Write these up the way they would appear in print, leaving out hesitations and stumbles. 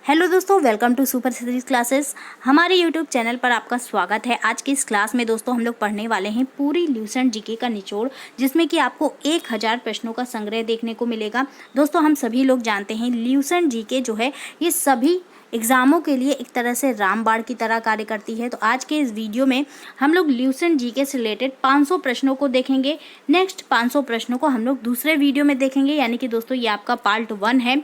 Hello दोस्तों, welcome to super series classes. हमारे YouTube channel पर आपका स्वागत है। आज की इस क्लास में दोस्तों हम लोग पढ़ने वाले हैं पूरी ल्यूसेंट जीके का निचोड़, जिसमें कि आपको 1000 प्रश्नों का संग्रह देखने को मिलेगा। दोस्तों हम सभी लोग जानते हैं ल्यूसेंट जीके जो है ये सभी एग्जामों के लिए एक तरह से रामबाण की तरह कार्य करती है। तो आज के इस वीडियो में हम लोग ल्यूसेंट जीके से रिलेटेड 500 प्रश्नों को देखेंगे। नेक्स्ट 500 प्रश्नों को हम लोग दूसरे वीडियो में देखेंगे, यानी कि दोस्तों ये आपका पार्ट 1 है।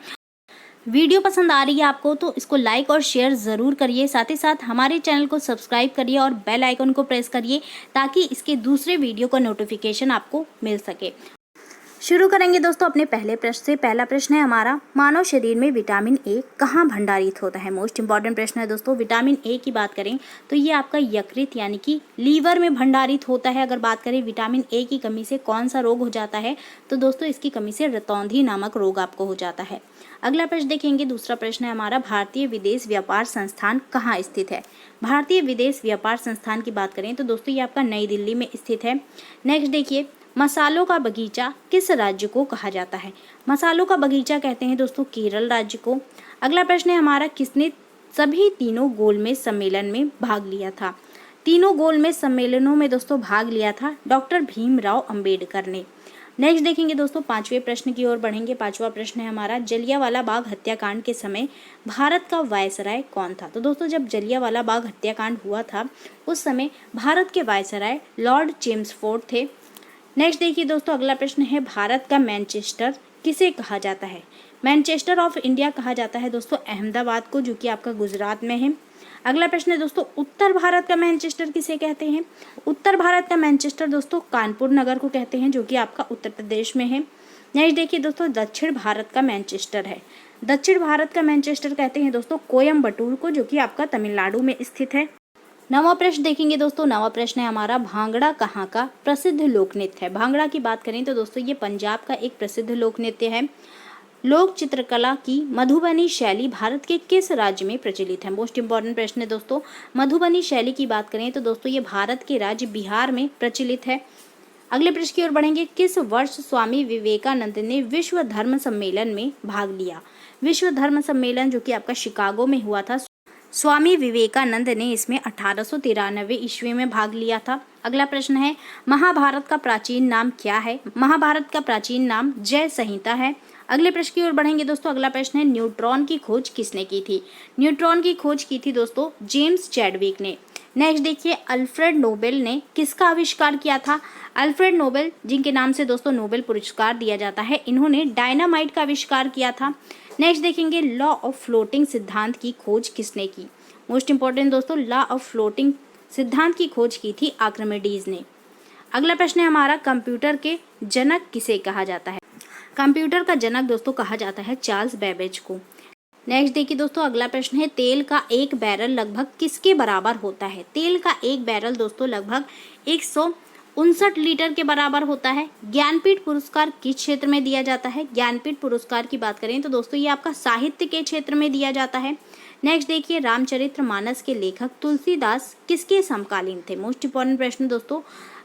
वीडियो पसंद आ रही है आपको तो इसको लाइक और शेयर ज़रूर करिए। साथ ही साथ हमारे चैनल को सब्सक्राइब करिए और बेल आइकन को प्रेस करिए ताकि इसके दूसरे वीडियो का नोटिफिकेशन आपको मिल सके। शुरू करेंगे दोस्तों अपने पहले प्रश्न से। पहला प्रश्न है हमारा, मानव शरीर में विटामिन ए कहाँ भंडारित होता है। मोस्ट इंपॉर्टेंट प्रश्न है दोस्तों। विटामिन ए की बात करें तो ये आपका यकृत यानी कि लीवर में भंडारित होता है। अगर बात करें विटामिन ए की कमी से कौन सा रोग हो जाता है, तो दोस्तों इसकी कमी से रतौंधी नामक रोग आपको हो जाता है। अगला प्रश्न देखेंगे, दूसरा प्रश्न है हमारा, भारतीय विदेश व्यापार संस्थान कहाँ स्थित है। भारतीय विदेश व्यापार संस्थान की बात करें तो दोस्तों ये आपका नई दिल्ली में स्थित है। नेक्स्ट देखिए, मसालों का बगीचा किस राज्य को कहा जाता है। मसालों का बगीचा कहते हैं दोस्तों केरल राज्य को। अगला प्रश्न है हमारा, किसने सभी तीनों गोलमेज सम्मेलन में भाग लिया था। तीनों गोलमेज सम्मेलनों में दोस्तों भाग लिया था डॉक्टर भीमराव अंबेडकर ने। नेक्स्ट देखेंगे दोस्तों, पांचवें प्रश्न की ओर बढ़ेंगे। पांचवा प्रश्न है हमारा, जलियांवाला बाग हत्याकांड के समय भारत का वायसराय कौन था। तो दोस्तों जब जलियांवाला बाग हत्याकांड हुआ था उस समय भारत के वायसराय लॉर्ड चेम्सफोर्ड थे। नेक्स्ट देखिए दोस्तों, अगला प्रश्न है, भारत का मैनचेस्टर किसे कहा जाता है। मैनचेस्टर ऑफ इंडिया कहा जाता है दोस्तों अहमदाबाद को, जो कि आपका गुजरात में है। अगला प्रश्न है दोस्तों, उत्तर भारत का मैनचेस्टर किसे कहते हैं। उत्तर भारत का मैनचेस्टर दोस्तों कानपुर नगर को कहते हैं, जो कि आपका उत्तर प्रदेश में है। नेक्स्ट देखिए दोस्तों, दक्षिण भारत का मैनचेस्टर है। दक्षिण भारत का मैनचेस्टर कहते हैं दोस्तों कोयम्बटूर को, जो कि आपका तमिलनाडु में स्थित है। नवा प्रश्न देखेंगे दोस्तों। नवा प्रश्न है हमारा, भांगड़ा कहाँ का प्रसिद्ध लोक नृत्य है। भांगड़ा की बात करें तो दोस्तों ये पंजाब का एक प्रसिद्ध लोक नृत्य है। लोक चित्रकला की मधुबनी शैली भारत के किस राज्य में प्रचलित है। मोस्ट इंपॉर्टेंट प्रश्न है दोस्तों। मधुबनी शैली की बात करें तो दोस्तों ये भारत के राज्य बिहार में प्रचलित है। अगले प्रश्न की ओर बढ़ेंगे, किस वर्ष स्वामी विवेकानंद ने विश्व धर्म सम्मेलन में भाग लिया। विश्व धर्म सम्मेलन जो कि आपका शिकागो में हुआ था, स्वामी विवेकानंद ने इसमें 1893 ईस्वी में भाग लिया था। अगला प्रश्न है, महाभारत का प्राचीन नाम क्या है। महाभारत का प्राचीन नाम जय संहिता है। अगले प्रश्न की ओर बढ़ेंगे दोस्तों। अगला प्रश्न है, न्यूट्रॉन की खोज किसने की थी। न्यूट्रॉन की खोज की थी दोस्तों जेम्स चैडविक ने। नेक्स्ट देखिए, अल्फ्रेड नोबेल ने किसका आविष्कार किया था। अल्फ्रेड नोबेल, जिनके नाम से दोस्तों नोबेल पुरस्कार दिया जाता है, इन्होंने डायनामाइट का आविष्कार किया था। नेक्स्ट देखेंगे, लॉ ऑफ फ्लोटिंग सिद्धांत की खोज किसने की। मोस्ट इंपॉर्टेंट दोस्तों, लॉ ऑफ फ्लोटिंग सिद्धांत की खोज की थी आर्किमिडीज ने। अगला प्रश्न है हमारा, कंप्यूटर के जनक किसे कहा जाता है। कंप्यूटर का जनक दोस्तों कहा जाता है चार्ल्स बेबेज को। नेक्स्ट देखिए दोस्तों, अगला प्रश्न है, तेल का एक बैरल लगभग किसके बराबर होता है। तेल का एक बैरल दोस्तों लगभग 159 लीटर के बराबर होता है। ज्ञानपीठ पुरस्कार किस क्षेत्र में दिया जाता है। ज्ञानपीठ पुरस्कार की बात करें तो दोस्तों ये आपका साहित्य के क्षेत्र में दिया जाता है। नेक्स्ट देखिए, रामचरितमानस के लेखक तुलसीदास किसके समकालीन थे। मोस्ट इंपॉर्टेंट प्रश्न दोस्तों।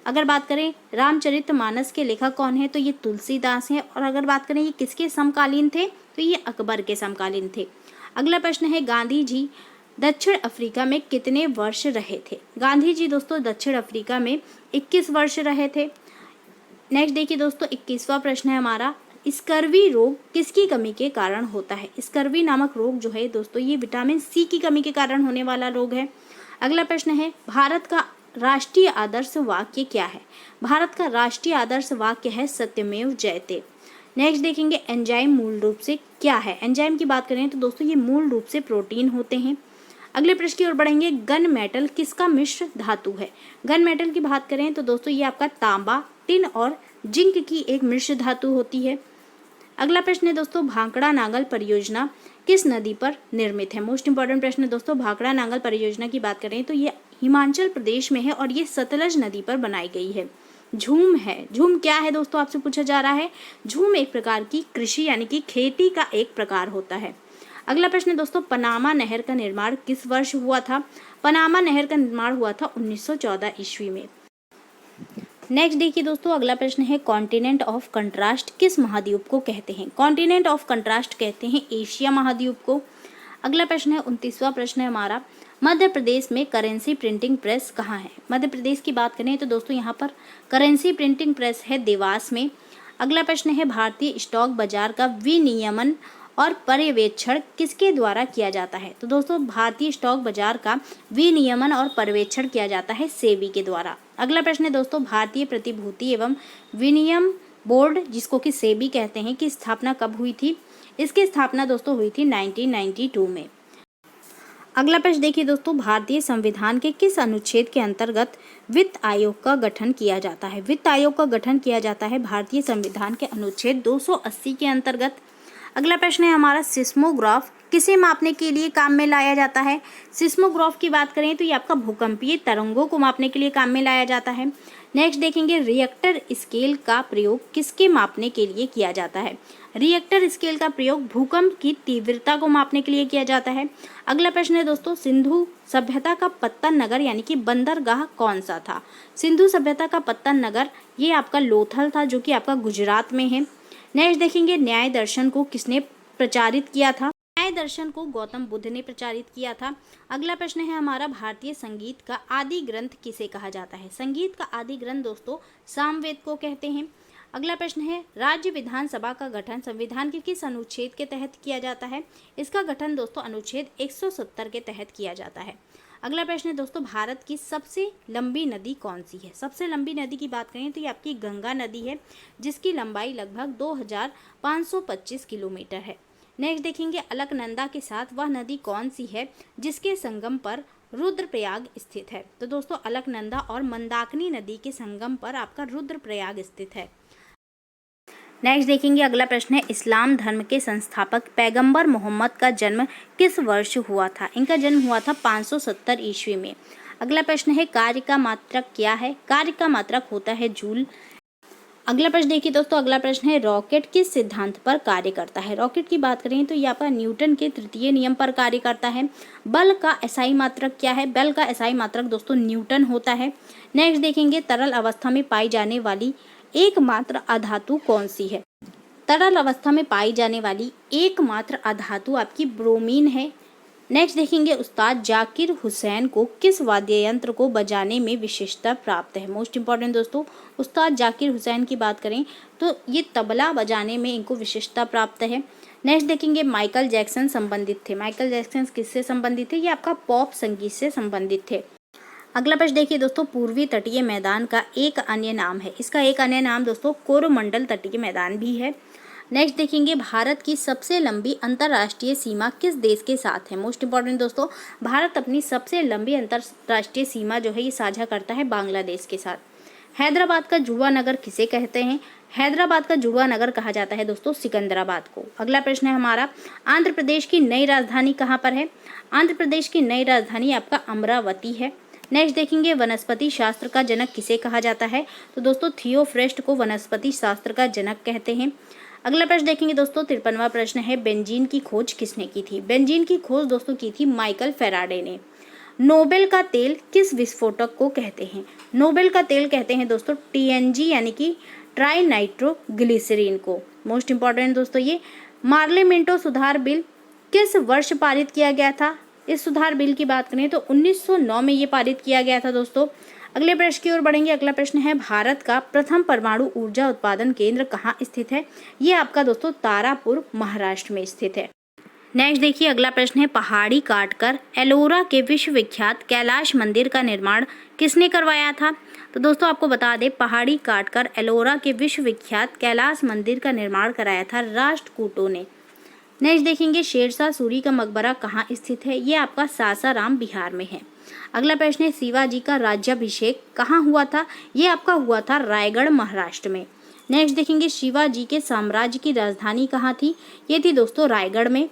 अगर बात करें रामचरितमानस के लेखक कौन है तो ये तुलसीदास हैं, और अगर बात करें ये किसके समकालीन थे तो ये अकबर के समकालीन थे। अगला प्रश्न है, गांधी जी दक्षिण अफ्रीका में कितने वर्ष रहे थे। गांधी जी दोस्तों दक्षिण अफ्रीका में 21 वर्ष रहे थे। नेक्स्ट देखिए दोस्तों, 21वां प्रश्न है हमारा, स्कर्वी रोग किसकी कमी के कारण होता है। स्कर्वी नामक रोग जो है दोस्तों ये विटामिन सी की कमी के कारण होने वाला रोग है। अगला प्रश्न है, भारत का राष्ट्रीय आदर्श वाक्य क्या है। भारत का राष्ट्रीय आदर्श वाक्य है सत्यमेव जयते। नेक्स्ट देखेंगे, एंजाइम मूल रूप से क्या है। एंजाइम की बात करें तो दोस्तों ये मूल रूप से प्रोटीन होते हैं। अगले प्रश्न की ओर बढ़ेंगे, गन मेटल किसका मिश्र धातु है। गन मेटल की बात करें तो दोस्तों ये आपका तांबा, टिन और जिंक की एक मिश्र धातु होती है। अगला प्रश्न है दोस्तों, भाखड़ा नांगल परियोजना किस नदी पर निर्मित है। मोस्ट इंपॉर्टेंट प्रश्न है दोस्तों। भाखड़ा नांगल परियोजना की बात करें तो ये हिमाचल प्रदेश में है और ये सतलज नदी पर बनाई गई है। झूम है, झूम क्या है दोस्तों आपसे पूछा जा रहा है। झूम एक प्रकार की कृषि यानी कि खेती का एक प्रकार होता है। अगला प्रश्न है दोस्तों, पनामा नहर का निर्माण किस वर्ष हुआ था। पनामा नहर का निर्माण हुआ था 1914 ईस्वी में। नेक्स्ट देखिए दोस्तों, अगला प्रश्न है, कॉन्टिनेंट ऑफ कंट्रास्ट किस महाद्वीप को कहते हैं। कॉन्टिनेंट ऑफ कंट्रास्ट कहते हैं एशिया महाद्वीप को। अगला प्रश्न है 29वां प्रश्न है हमारा, मध्य प्रदेश में करेंसी प्रिंटिंग प्रेस कहाँ है। मध्य प्रदेश की बात करें तो दोस्तों यहाँ पर करेंसी प्रिंटिंग प्रेस है देवास में। अगला प्रश्न है भारतीय स्टॉक बाजार का विनियमन और पर्यवेक्षण किसके द्वारा किया जाता है। तो दोस्तों भारतीय स्टॉक बाजार का विनियमन और पर्यवेक्षण किया जाता है सेबी के द्वारा। अगला प्रश्न है दोस्तों भारतीय प्रतिभूति एवं विनियम बोर्ड जिसको कि सेबी कहते हैं की स्थापना कब हुई थी। इसकी स्थापना दोस्तों हुई थी 1992 में। अगला प्रश्न देखिए दोस्तों, भारतीय संविधान के किस अनुच्छेद के अंतर्गत वित्त आयोग का गठन किया जाता है। वित्त आयोग का गठन किया जाता है भारतीय संविधान के अनुच्छेद 280 के अंतर्गत। अगला प्रश्न है हमारा, सिस्मोग्राफ किसे मापने के लिए काम में लाया जाता है। सिस्मोग्राफ की बात करें तो ये आपका भूकंपीय तरंगों को मापने के लिए काम में लाया जाता है। नेक्स्ट देखेंगे, रिएक्टर स्केल का प्रयोग किसके मापने के लिए किया जाता है। रिएक्टर स्केल का प्रयोग भूकंप की तीव्रता को मापने के लिए किया जाता है। अगला प्रश्न है दोस्तों, सिंधु सभ्यता का पत्तन नगर यानी कि बंदरगाह कौन सा था। सिंधु सभ्यता का पत्तन नगर ये आपका लोथल था जो कि आपका गुजरात में है। नेक्स्ट देखेंगे, न्याय दर्शन को किसने प्रचारित किया था। न्याय दर्शन को गौतम बुद्ध ने प्रचारित किया था। अगला प्रश्न है हमारा, भारतीय संगीत का आदि ग्रंथ किसे कहा जाता है। संगीत का आदि ग्रंथ दोस्तों सामवेद को कहते हैं। अगला प्रश्न है, राज्य विधानसभा का गठन संविधान के किस अनुच्छेद के तहत किया जाता है। इसका गठन दोस्तों अनुच्छेद 170 के तहत किया जाता है। अगला प्रश्न है दोस्तों, भारत की सबसे लंबी नदी कौन सी है। सबसे लंबी नदी की बात करें तो ये आपकी गंगा नदी है जिसकी लंबाई लगभग 2525 किलोमीटर है। नेक्स्ट देखेंगे, अलकनंदा के साथ वह नदी कौन सी है जिसके संगम पर रुद्रप्रयाग स्थित है। तो दोस्तों अलकनंदा और मंदाकिनी नदी के संगम पर आपका रुद्रप्रयाग स्थित है। नेक्स्ट देखेंगे, अगला प्रश्न है, इस्लाम धर्म के संस्थापक पैगंबर मोहम्मद का जन्म किस वर्ष हुआ था। इनका जन्म हुआ था 570 ईस्वी में। अगला प्रश्न है, कार्य का मात्रक क्या है। कार्य का मात्रक होता है जूल। अगला प्रश्न देखिए दोस्तों, अगला प्रश्न है, रॉकेट किस सिद्धांत पर कार्य करता है। रॉकेट की बात करें तो ये आपका न्यूटन के तृतीय नियम पर कार्य करता है। बल का एसआई मात्रक क्या है। बल का एसआई मात्रक दोस्तों न्यूटन होता है। नेक्स्ट देखेंगे, तरल अवस्था में पाई जाने वाली एकमात्र अधातु कौन सी है। तरल अवस्था में पाई जाने वाली एकमात्र अधातु आपकी ब्रोमीन है। नेक्स्ट देखेंगे, उस्ताद जाकिर हुसैन को किस वाद्य यंत्र को बजाने में विशेषता प्राप्त है। मोस्ट इंपॉर्टेंट दोस्तों, उस्ताद जाकिर हुसैन की बात करें तो ये तबला बजाने में इनको विशेषता प्राप्त है। नेक्स्ट देखेंगे, माइकल जैक्सन संबंधित थे। माइकल जैक्सन किससे संबंधित थे। ये आपका पॉप संगीत से संबंधित थे। अगला प्रश्न देखिए दोस्तों, पूर्वी तटीय मैदान का एक अन्य नाम है। इसका एक अन्य नाम दोस्तों कोरोमंडल तटीय मैदान भी है। नेक्स्ट देखेंगे, भारत की सबसे लंबी अंतर्राष्ट्रीय सीमा किस देश के साथ है। मोस्ट इंपॉर्टेंट दोस्तों, भारत अपनी सबसे लंबी अंतर्राष्ट्रीय सीमा जो है ये साझा करता है बांग्लादेश के साथ। हैदराबाद का जुड़वा नगर किसे कहते हैं। हैदराबाद का जुड़वा नगर कहा जाता है दोस्तों सिकंदराबाद को। अगला प्रश्न है हमारा, आंध्र प्रदेश की नई राजधानी कहाँ पर है। आंध्र प्रदेश की नई राजधानी आपका अमरावती है। नेक्स्ट देखेंगे, वनस्पति शास्त्र का जनक किसे कहा जाता है। तो दोस्तों थियोफ्रेस्ट को वनस्पति शास्त्र का जनक कहते हैं। अगला प्रश्न देखेंगे दोस्तों, 53वां प्रश्न है, बेंजीन की खोज किसने की थी। बेंजीन की खोज दोस्तों की थी माइकल फेराडे ने। नोबेल का तेल किस विस्फोटक को कहते हैं। नोबेल का तेल कहते हैं दोस्तों टीएनजी यानी कि ट्राई नाइट्रोग्लिसरीन को। मोस्ट इंपॉर्टेंट दोस्तों, ये पार्लियामेंटो सुधार बिल किस वर्ष पारित किया गया था। इस सुधार बिल की बात करें तो 1909 में ये पारित किया गया था दोस्तों। अगले प्रश्न की ओर बढ़ेंगे। अगला प्रश्न है, भारत का प्रथम परमाणु ऊर्जा उत्पादन केंद्र कहाँ स्थित है। ये आपका दोस्तों तारापुर महाराष्ट्र में स्थित है। नेक्स्ट देखिए, अगला प्रश्न है, पहाड़ी काटकर एलोरा के विश्वविख्यात कैलाश मंदिर का निर्माण किसने करवाया था। तो दोस्तों आपको बता दें, पहाड़ी काटकर एलोरा के विश्वविख्यात कैलाश मंदिर का निर्माण कराया था राष्ट्रकूटों ने। नेक्स्ट देखेंगे, शेरशाह सूरी का मकबरा कहाँ स्थित है। ये आपका सासाराम बिहार में है। अगला प्रश्न है, शिवाजी का राज्याभिषेक कहाँ हुआ था। ये आपका हुआ था रायगढ़ महाराष्ट्र में। नेक्स्ट देखेंगे, शिवाजी के साम्राज्य की राजधानी कहाँ थी। ये थी दोस्तों रायगढ़ में।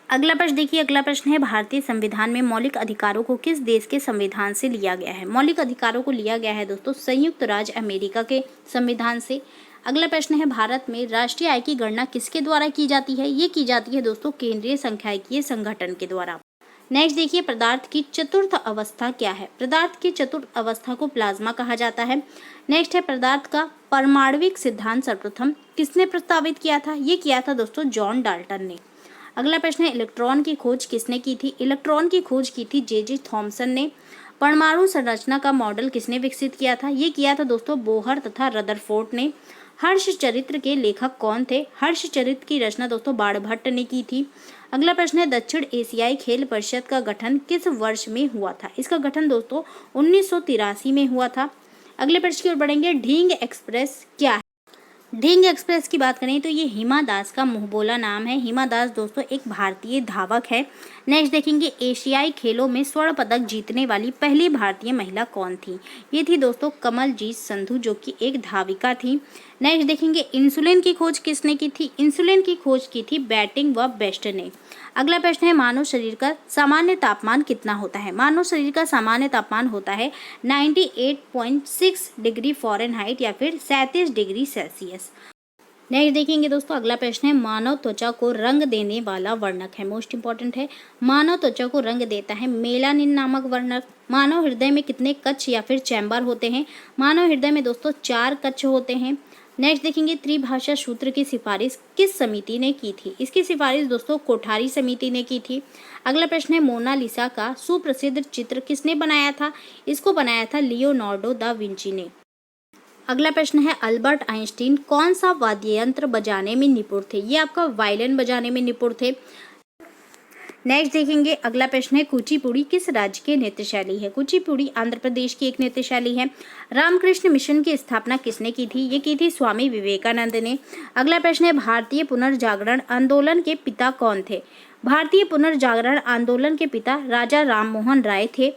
अगला प्रश्न देखिए, अगला प्रश्न है, भारतीय संविधान में मौलिक अधिकारों को किस देश के संविधान से लिया गया है। मौलिक अधिकारों को लिया गया है दोस्तों संयुक्त राज्य अमेरिका के संविधान से। अगला प्रश्न है, भारत में राष्ट्रीय आय की गणना किसके द्वारा की जाती है। ये की जाती है दोस्तों केंद्रीय सांख्यिकीय संगठन के द्वारा। नेक्स्ट देखिए, पदार्थ की चतुर्थ अवस्था क्या है। पदार्थ की चतुर्थ अवस्था को प्लाज्मा कहा जाता है। नेक्स्ट है, पदार्थ का परमाणविक सिद्धांत सर्वप्रथम किसने प्रस्तावित किया था। ये किया था दोस्तों जॉन डाल्टन ने। अगला प्रश्न है इलेक्ट्रॉन की खोज किसने की थी? इलेक्ट्रॉन की खोज की थी जे थॉमसन ने। परमाणु संरचना का मॉडल किसने विकसित किया था? ये किया था दोस्तों बोहर तथा रदरफोर्ड ने। हर्ष चरित्र के लेखक कौन थे? हर्ष चरित्र की रचना दोस्तों बाणभट्ट ने की थी। अगला प्रश्न है दक्षिण एशियाई खेल परिषद का गठन किस वर्ष में हुआ था? इसका गठन दोस्तों 1983 में हुआ था। अगले प्रश्न की ओर बढ़ेंगे, ढींग एक्सप्रेस क्या है? ढींग एक्सप्रेस की बात करें तो ये हिमा दास का मुंहबोला नाम है। हिमा दास दोस्तों एक भारतीय धावक है। नेक्स्ट देखेंगे एशियाई खेलों में स्वर्ण पदक जीतने वाली पहली भारतीय महिला कौन थी? ये थी दोस्तों कमलजीत संधू, जो कि एक धाविका थी। नेक्स्ट देखेंगे इंसुलिन की खोज किसने की थी? इंसुलिन की खोज की थी बैटिंग व बेस्ट ने। अगला प्रश्न है मानव शरीर का सामान्य तापमान कितना होता है? मानव शरीर का सामान्य तापमान होता है 98.6 डिग्री फ़ारेनहाइट या फिर 37 डिग्री सेल्सियस। नेक्स्ट देखेंगे दोस्तों अगला प्रश्न है मानव त्वचा को रंग देने वाला वर्णक है। मोस्ट इंपॉर्टेंट है, मानव त्वचा को रंग देता है मेलानिन नामक वर्णक। मानव हृदय में कितने कक्ष या फिर चैम्बर होते हैं? मानव हृदय में दोस्तों 4 कक्ष होते हैं। नेक्स्ट देखेंगे त्रिभाषा सूत्र की सिफारिश किस समिति ने की थी? इसकी सिफारिश दोस्तों कोठारी समिति ने की थी। अगला प्रश्न है मोनालिसा का सुप्रसिद्ध चित्र किसने बनाया था? इसको बनाया था लियोनार्डो दा विंची ने। अगला प्रश्न है अल्बर्ट आइंस्टीन कौन सा वाद्य यंत्र बजाने में निपुण थे? ये आपका वायलिन बजाने में निपुण थे। नेक्स्ट देखेंगे अगला प्रश्न है कुचिपुड़ी किस राज्य की नृत्य शैली है? कुचिपुड़ी आंध्र प्रदेश की एक नृत्य शैली है। रामकृष्ण मिशन की स्थापना किसने की थी? ये की थी स्वामी विवेकानंद ने। अगला प्रश्न है भारतीय पुनर्जागरण आंदोलन के पिता कौन थे? भारतीय पुनर्जागरण आंदोलन के पिता राजा राममोहन राय थे।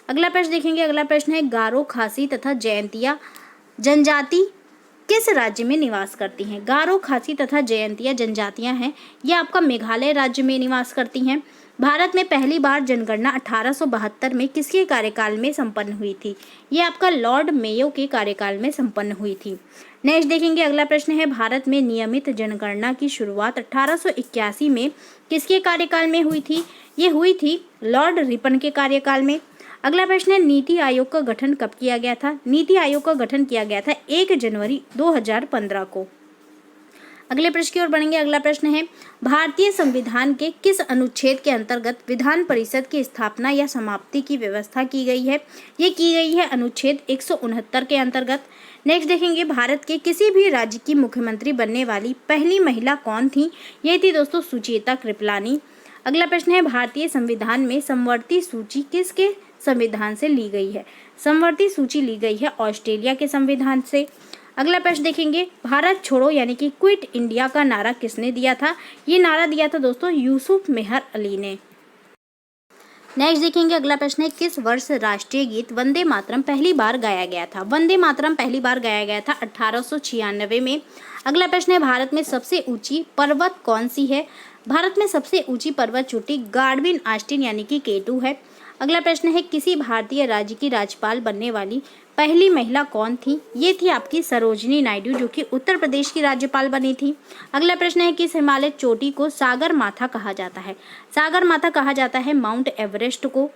अगला प्रश्न देखेंगे अगला प्रश्न है गारो खासी तथा जयंतिया जनजाति किस राज्य में निवास करती हैं? गारो खासी तथा जयंतिया जनजातियां हैं, ये आपका मेघालय राज्य में निवास करती हैं। भारत में पहली बार जनगणना 1872 में किसके कार्यकाल में संपन्न हुई थी? ये आपका लॉर्ड मेयो के कार्यकाल में संपन्न हुई थी। नेक्स्ट देखेंगे अगला प्रश्न है भारत में नियमित जनगणना की शुरुआत 1881 में किसके कार्यकाल में हुई थी? ये हुई थी लॉर्ड रिपन के कार्यकाल में। अगला प्रश्न है नीति आयोग का गठन कब किया गया था? नीति आयोग का गठन किया गया था 1 जनवरी 2015 को। अगले प्रश्न की ओर बढ़ेंगे अगला प्रश्न है भारतीय संविधान के किस अनुच्छेद के अंतर्गत विधान परिषद की स्थापना या समाप्ति की व्यवस्था की गई है? ये की गई है अनुच्छेद 169 के अंतर्गत। नेक्स्ट देखेंगे भारत के किसी भी राज्य की मुख्यमंत्री बनने वाली पहली महिला कौन थी? ये थी दोस्तों सुचेता कृपलानी। अगला प्रश्न है भारतीय संविधान में समवर्ती सूची किसके संविधान से ली गई है? समवर्ती सूची ली गई है ऑस्ट्रेलिया के संविधान से। अगला प्रश्न देखेंगे भारत छोड़ो यानी कि क्विट इंडिया का नारा किसने दिया था? ये नारा दिया था दोस्तों यूसुफ मेहर अली ने। नेक्स्ट देखेंगे अगला प्रश्न है किस वर्ष राष्ट्रीय गीत वंदे मातरम पहली बार गाया गया था? वंदे मातरम पहली बार गाया गया था 1896 में। अगला प्रश्न है भारत में सबसे ऊंची पर्वत कौन सी है? भारत में सबसे ऊंची पर्वत चोटी गार्डविन आस्टिन यानी कि K2 है। अगला प्रश्न है किसी भारतीय राज्य की राज्यपाल बनने वाली पहली महिला कौन थी? ये थी आपकी सरोजिनी नायडू, जो कि उत्तर प्रदेश की राज्यपाल बनी थी। अगला प्रश्न है किस हिमालय चोटी को सागर माथा कहा जाता है? सागर माथा कहा जाता है माउंट एवरेस्ट को।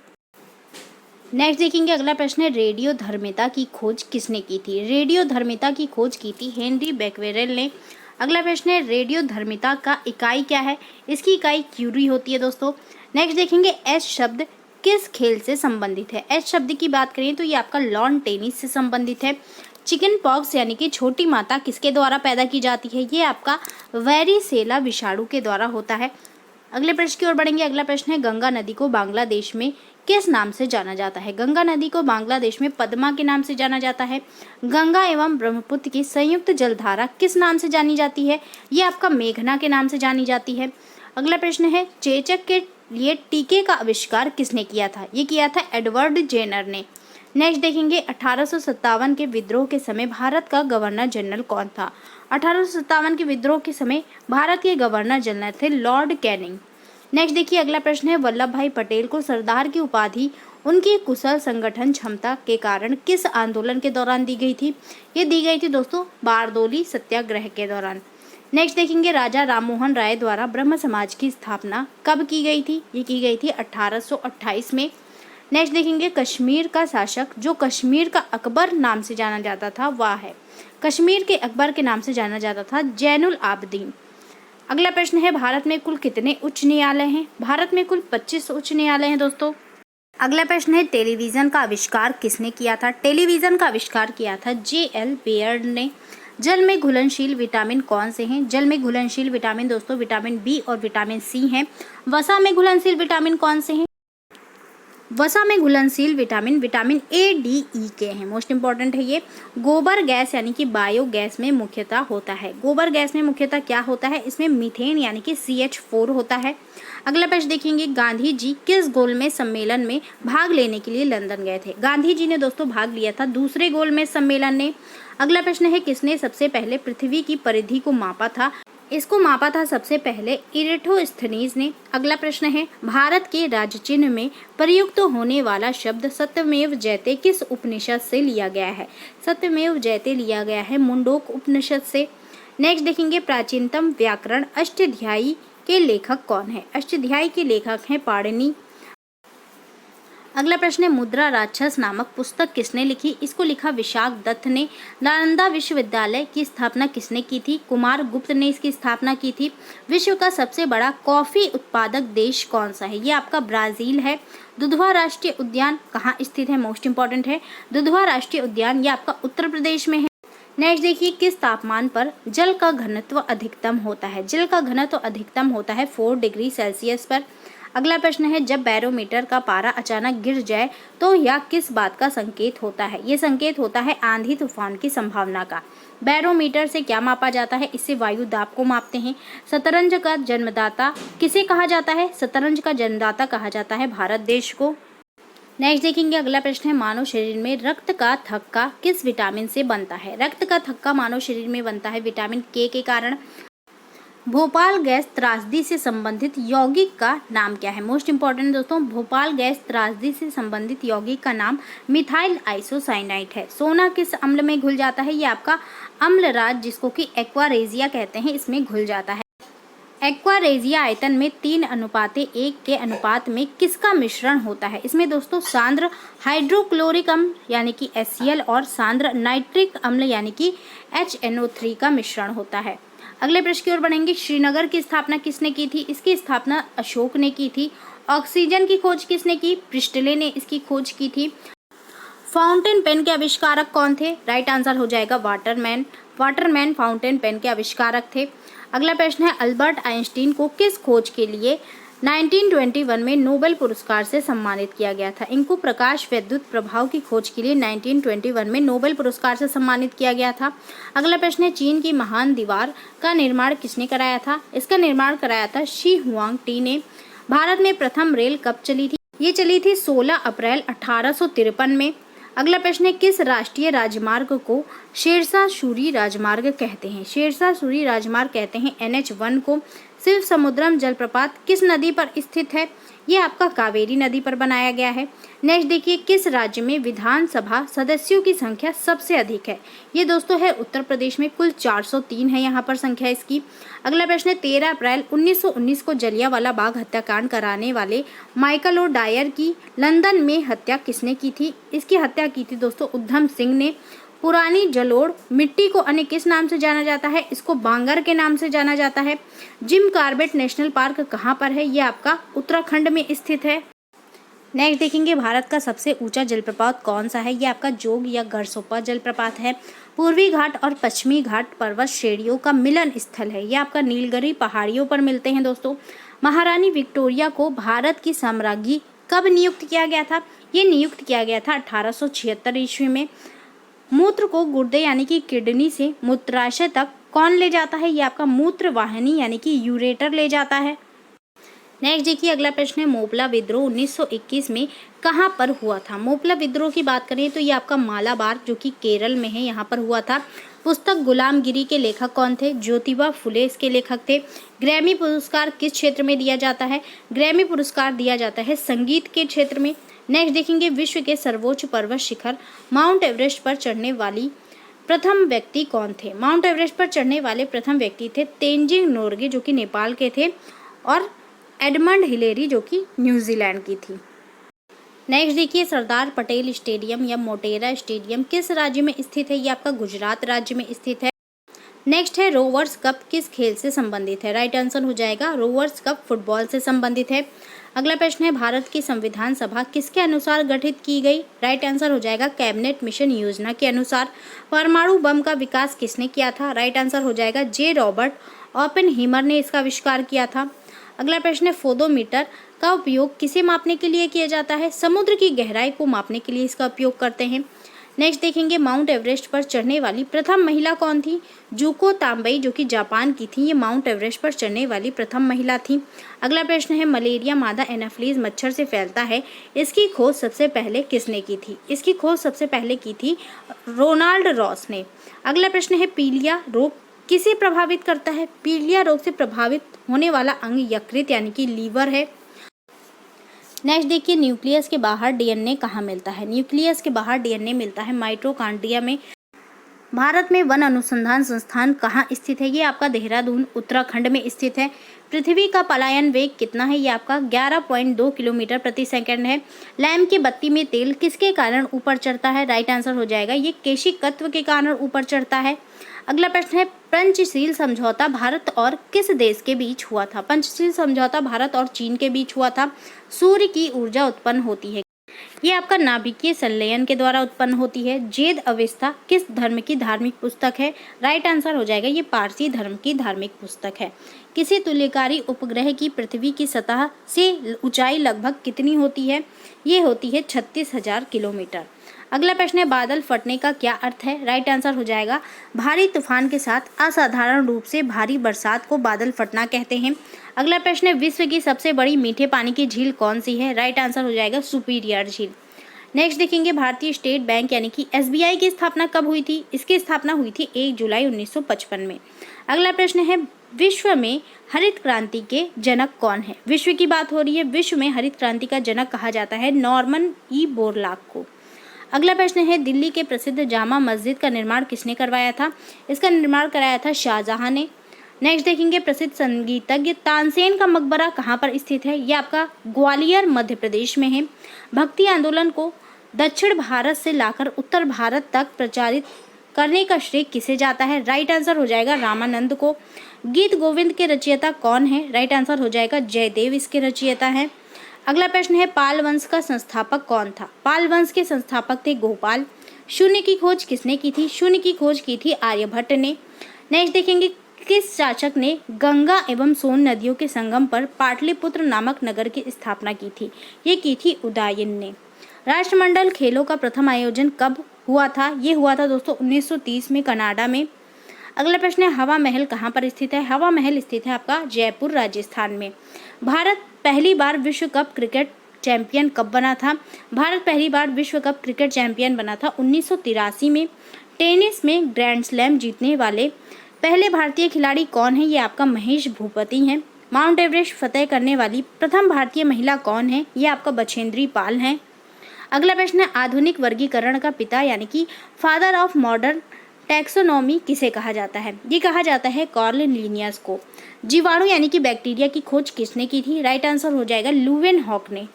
नेक्स्ट देखेंगे अगला प्रश्न है रेडियो धर्मिता की खोज किसने की थी? रेडियो धर्मिता की खोज की थी हेनरी बेक्वेरेल ने। अगला प्रश्न है रेडियो धर्मिता का इकाई क्या है? इसकी इकाई क्यूरी होती है दोस्तों। नेक्स्ट देखेंगे एस शब्द किस खेल से संबंधित है? एस शब्द की बात करें तो ये आपका लॉन टेनिस से संबंधित है। चिकन पॉक्स यानी कि छोटी माता किसके द्वारा पैदा की जाती है? ये आपका वेरिसेला विषाणु के द्वारा होता है। अगले प्रश्न की ओर बढ़ेंगे अगला प्रश्न है गंगा नदी को बांग्लादेश में किस नाम से जाना जाता है? गंगा नदी को बांग्लादेश में पद्मा के नाम से जाना जाता है। गंगा एवं ब्रह्मपुत्र की संयुक्त जलधारा किस नाम से जानी जाती है? ये आपका मेघना के नाम से जानी जाती है। अगला प्रश्न है चेचक के लिए टीके का आविष्कार किसने किया था? ये किया था एडवर्ड जेनर ने। नेक्स्ट देखेंगे 1857 के विद्रोह के समय भारत का गवर्नर जनरल कौन था? 1857 के विद्रोह के समय भारत के गवर्नर जनरल थे लॉर्ड कैनिंग। नेक्स्ट देखिए अगला प्रश्न है वल्लभ भाई पटेल को सरदार की उपाधि उनकी कुशल संगठन क्षमता के कारण किस आंदोलन के दौरान दी गई थी? ये दी गई थी दोस्तों बारदोली सत्याग्रह के दौरान। नेक्स्ट देखेंगे राजा राममोहन राय द्वारा ब्रह्म समाज की स्थापना कब की गई थी? ये की गई थी 1828 में। नेक्स्ट देखेंगे कश्मीर का शासक जो कश्मीर का अकबर नाम से जाना जाता था वह है, कश्मीर के अकबर के नाम से जाना जाता था जैनुल आबदीन। अगला प्रश्न है, भारत में कुल कितने उच्च न्यायालय हैं? भारत में कुल 25 उच्च न्यायालय हैं दोस्तों। अगला प्रश्न है, टेलीविजन का आविष्कार किसने किया था? टेलीविजन का आविष्कार किया था जे.एल. बेयर ने। जल में घुलनशील विटामिन कौन से हैं? जल में घुलनशील विटामिन दोस्तों विटामिन बी और विटामिन सी हैं। वसा में घुलनशील विटामिन कौन से हैं? वसा में घुलनशील विटामिन विटामिन ए, डी, ई के हैं। मोस्ट इंपॉर्टेंट है ये। गोबर गैस यानी कि बायोगैस में मुख्यतः होता है। गोबर गैस में मुख्यतः क्या होता है? इसमें मीथेन यानी कि CH4 होता है। अगला प्रश्न देखेंगे, गांधी जी किस गोलमेज सम्मेलन में भाग लेने के लिए लंदन गए थे? गांधी जी ने दोस्तों भाग लिया था दूसरे गोलमेज सम्मेलन में। अगला प्रश्न है, किसने सबसे पहले पृथ्वी की परिधि को मापा था? इसको मापा था सबसे पहले इरेटोस्थनीज ने। अगला प्रश्न है, भारत के राज्य चिन्ह में प्रयुक्त होने वाला शब्द सत्यमेव जयते किस उपनिषद से लिया गया है? सत्यमेव जयते लिया गया है मुंडोक उपनिषद से। नेक्स्ट देखेंगे, प्राचीनतम व्याकरण अष्टाध्यायी के लेखक कौन है? अष्टाध्यायी के लेखक हैं पाणिनि। अगला प्रश्न है, मुद्रा राक्षस नामक पुस्तक किसने लिखी? इसको लिखा विशाख दत्त ने। नालंदा विश्वविद्यालय की स्थापना किसने की थी? कुमार गुप्त ने इसकी स्थापना की थी। विश्व का सबसे बड़ा कॉफी उत्पादक देश कौन सा है? ये आपका ब्राजील है। दुधवा राष्ट्रीय उद्यान कहाँ स्थित है? मोस्ट इंपॉर्टेंट है। दुधवा राष्ट्रीय उद्यान ये आपका उत्तर प्रदेश में है। नेक्स्ट देखिए, किस तापमान पर जल का घनत्व अधिकतम होता है? जल का घनत्व अधिकतम होता है 4 डिग्री सेल्सियस पर। अगला प्रश्न है, जब बैरोमीटर का पारा अचानक गिर जाए तो यह किस बात का संकेत होता है? ये संकेत होता है आंधी तूफान की संभावना का। बैरोमीटर से क्या मापा जाता है? इससे वायु दाब को मापते हैं। शतरंज का जन्मदाता किसे कहा जाता है? शतरंज का जन्मदाता कहा जाता है भारत देश को। नेक्स्ट देखेंगे, अगला प्रश्न है, मानव शरीर में रक्त का थक्का किस विटामिन से बनता है? रक्त का थक्का मानव शरीर में बनता है विटामिन के कारण। भोपाल गैस त्रासदी से संबंधित यौगिक का नाम क्या है? मोस्ट इंपॉर्टेंट दोस्तों, भोपाल गैस त्रासदी से संबंधित यौगिक का नाम मिथाइल आइसोसाइनाइड है। सोना किस अम्ल में घुल जाता है? ये आपका अम्लराज जिसको कि एक्वारेजिया कहते हैं, इसमें घुल जाता है। एक्वारेजिया आयतन में 3:1 के अनुपात में किसका मिश्रण होता है? इसमें दोस्तों सांद्र हाइड्रोक्लोरिक अम्ल यानी कि HCl और सांद्र नाइट्रिक अम्ल यानी कि HNO3 का मिश्रण होता है। अगले प्रश्न की ओर बढ़ेंगे, श्रीनगर की स्थापना किसने की थी? इसकी स्थापना अशोक ने की थी। ऑक्सीजन की खोज किसने की? प्रिस्टले ने इसकी खोज की थी। फाउंटेन पेन के आविष्कारक कौन थे? राइट आंसर हो जाएगा वाटरमैन। वाटरमैन फाउंटेन पेन के आविष्कारक थे। अगला प्रश्न है, अल्बर्ट आइंस्टीन को किस खोज के लिए 1921 में नोबेल पुरस्कार से सम्मानित किया गया था? इनको प्रकाश विद्युत प्रभाव की खोज के लिए 1921 में नोबेल पुरस्कार से सम्मानित किया गया था। अगला प्रश्न है, चीन की महान दीवार का निर्माण किसने कराया था? इसका निर्माण कराया था शी हुआंग टी ने। भारत में प्रथम रेल कब चली थी? ये चली थी 16 अप्रैल 1853 में। अगला प्रश्न है, किस राष्ट्रीय राजमार्ग को शेरशाह सूरी राजमार्ग कहते हैं? शेरशाह सूरी राजमार्ग कहते हैं NH1 को। शिव समुद्रम जलप्रपात किस नदी पर स्थित है? ये आपका कावेरी नदी पर बनाया गया है। नेक्स्ट देखिए, किस राज्य में विधानसभा सदस्यों की संख्या सबसे अधिक है? ये दोस्तों है उत्तर प्रदेश में, कुल 403 है यहाँ पर संख्या इसकी। अगला प्रश्न है, 13 अप्रैल 1919 को जलियांवाला बाग हत्याकांड कराने वाले माइकल ओ डायर की लंदन में हत्या किसने की थी? इसकी हत्या की थी दोस्तों उधम सिंह ने। पुरानी जलोढ़ मिट्टी को अन्य किस नाम से जाना जाता है? इसको बांगर के नाम से जाना जाता है। जिम कॉर्बेट नेशनल पार्क कहाँ पर है? ये आपका उत्तराखंड में स्थित है। नेक्स्ट देखेंगे, भारत का सबसे ऊंचा जलप्रपात कौन सा है? ये आपका जोग या गरसोपा जलप्रपात है। पूर्वी घाट और पश्चिमी घाट पर्वत श्रेणियों का मिलन स्थल है। ये आपका नीलगिरी पहाड़ियों पर मिलते हैं दोस्तों। महारानी विक्टोरिया को भारत की साम्राज्ञी कब नियुक्त किया गया था? ये नियुक्त किया गया था 1876 ईस्वी में। मूत्र को गुर्दे यानी कि किडनी से मूत्राशय तक कौन ले जाता है? ये आपका मूत्र वाहिनी यानी कि यूरेटर ले जाता है। नेक्स्ट देखिए, अगला प्रश्न है, मोपला विद्रोह 1921 में कहाँ पर हुआ था? मोपला विद्रोह की बात करें तो ये आपका मालाबार जो कि केरल में है, यहाँ पर हुआ था। पुस्तक गुलामगिरी के लेखक कौन थे? ज्योतिबा फुले इसके लेखक थे। ग्रैमी पुरस्कार किस क्षेत्र में दिया जाता है? ग्रैमी पुरस्कार दिया जाता है संगीत के क्षेत्र में। नेक्स्ट देखेंगे, विश्व के सर्वोच्च पर्वत शिखर माउंट एवरेस्ट पर चढ़ने वाली प्रथम व्यक्ति कौन थे? माउंट एवरेस्ट पर चढ़ने वाले प्रथम व्यक्ति थे तेंजिंग नोर्गे जो कि नेपाल के थे, और एडमंड हिलेरी जो कि न्यूजीलैंड की थी। नेक्स्ट देखिए, सरदार पटेल स्टेडियम या मोटेरा स्टेडियम किस राज्य में स्थित है? ये आपका गुजरात राज्य में स्थित है। नेक्स्ट है रोवर्स कप किस खेल से संबंधित है? राइट आंसर हो जाएगा रोवर्स कप फुटबॉल से संबंधित है। अगला प्रश्न है भारत की संविधान सभा किसके अनुसार गठित की गई? राइट आंसर हो जाएगा कैबिनेट मिशन योजना के अनुसार। परमाणु बम का विकास किसने किया था? राइट आंसर हो जाएगा जे रॉबर्ट ओपेनहीमर ने इसका आविष्कार किया था। अगला प्रश्न है फोटोमीटर का उपयोग किसे मापने के लिए किया जाता है? समुद्र की गहराई को मापने के लिए इसका उपयोग करते हैं। नेक्स्ट देखेंगे माउंट एवरेस्ट पर चढ़ने वाली प्रथम महिला कौन थी? जुको तांबई जो कि जापान की थी, ये माउंट एवरेस्ट पर चढ़ने वाली प्रथम महिला थी। अगला प्रश्न है मलेरिया मादा एनाफिलीज मच्छर से फैलता है, इसकी खोज सबसे पहले किसने की थी? इसकी खोज सबसे पहले की थी रोनाल्ड रॉस ने। अगला प्रश्न है पीलिया रोग किसे प्रभावित करता है? पीलिया रोग से प्रभावित होने वाला अंग यकृत यानी कि लीवर है। नेक्स्ट देखिए न्यूक्लियस के बाहर डीएनए कहाँ मिलता है? न्यूक्लियस के बाहर डीएनए मिलता है माइटोकॉन्ड्रिया में। भारत में वन अनुसंधान संस्थान कहाँ स्थित है? ये आपका देहरादून उत्तराखंड में स्थित है। पृथ्वी का पलायन वेग कितना है? ये आपका 11.2 किलोमीटर प्रति सेकंड है। लैंप की बत्ती में तेल किसके कारण ऊपर चढ़ता है? राइट आंसर हो जाएगा ये केशिकत्व के कारण ऊपर चढ़ता है। अगला प्रश्न है पंचशील समझौता भारत और किस देश के बीच हुआ था? पंचशील समझौता भारत और चीन के बीच हुआ था। सूर्य की ऊर्जा उत्पन्न होती है, ये आपका नाभिकीय संलयन के द्वारा उत्पन्न होती है। जेद अवस्था किस धर्म की धार्मिक पुस्तक है? राइट आंसर हो जाएगा ये पारसी धर्म की धार्मिक पुस्तक है। किसी तुल्यकारी उपग्रह की पृथ्वी की सतह से ऊंचाई लगभग कितनी होती है? ये होती है 36,000 किलोमीटर। अगला प्रश्न है बादल फटने का क्या अर्थ है? राइट आंसर हो जाएगा भारी तूफान के साथ असाधारण रूप से भारी बरसात को बादल फटना कहते हैं। अगला प्रश्न है विश्व की सबसे बड़ी मीठे पानी की झील कौन सी है? राइट आंसर हो जाएगा सुपीरियर झील। नेक्स्ट देखेंगे भारतीय स्टेट बैंक यानी कि एसबीआई की स्थापना कब हुई थी? इसकी स्थापना हुई थी 1 जुलाई 1955 में। अगला प्रश्न है विश्व में हरित क्रांति के जनक कौन है? विश्व की बात हो रही है, विश्व में हरित क्रांति का जनक कहा जाता है नॉर्मन ई बोरलॉग को। अगला प्रश्न है दिल्ली के प्रसिद्ध जामा मस्जिद का निर्माण किसने करवाया था? इसका निर्माण कराया था शाहजहां ने। नेक्स्ट देखेंगे प्रसिद्ध संगीतज्ञ तानसेन का मकबरा कहाँ पर स्थित है? ये आपका ग्वालियर मध्य प्रदेश में है। भक्ति आंदोलन को दक्षिण भारत से लाकर उत्तर भारत तक प्रचारित करने का श्रेय किसे जाता है? राइट आंसर हो जाएगा रामानंद को। गीत गोविंद के रचयिता कौन है? राइट आंसर हो जाएगा जयदेव इसके रचयिता है। अगला प्रश्न है पाल वंश का संस्थापक कौन था? पाल वंश के संस्थापक थे गोपाल। शून्य की खोज किसने की थी? शून्य की खोज की थी आर्यभट्ट ने। नेक्स्ट देखेंगे किस शासक ने गंगा एवं सोन नदियों के संगम पर पाटलिपुत्र नामक नगर की स्थापना की थी? ये की थी उदयन ने। राष्ट्रमंडल खेलों का प्रथम आयोजन कब हुआ था? ये हुआ था दोस्तों 1930 में कनाडा में। अगला प्रश्न है हवा महल कहाँ पर स्थित है? हवा महल स्थित है आपका जयपुर राजस्थान में। भारत पहली बार विश्व कप क्रिकेट चैंपियन कब बना था? भारत पहली बार विश्व कप क्रिकेट चैंपियन बना था 1983 में। टेनिस में ग्रैंड स्लैम जीतने वाले पहले भारतीय खिलाड़ी कौन है? ये आपका महेश भूपति हैं। माउंट एवरेस्ट फतेह करने वाली प्रथम भारतीय महिला कौन है? ये आपका बछेंद्री पाल हैं। अगला प्रश्न है आधुनिक वर्गीकरण का पिता यानी कि फादर ऑफ मॉडर्न टैक्सोनॉमी किसे कहा जाता है? ये कहा जाता है कार्ल लिनियस को। जीवाणु यानी कि बैक्टीरिया की खोज किसने की थी? राइट आंसर हो जाएगा लुवेनहॉक ने।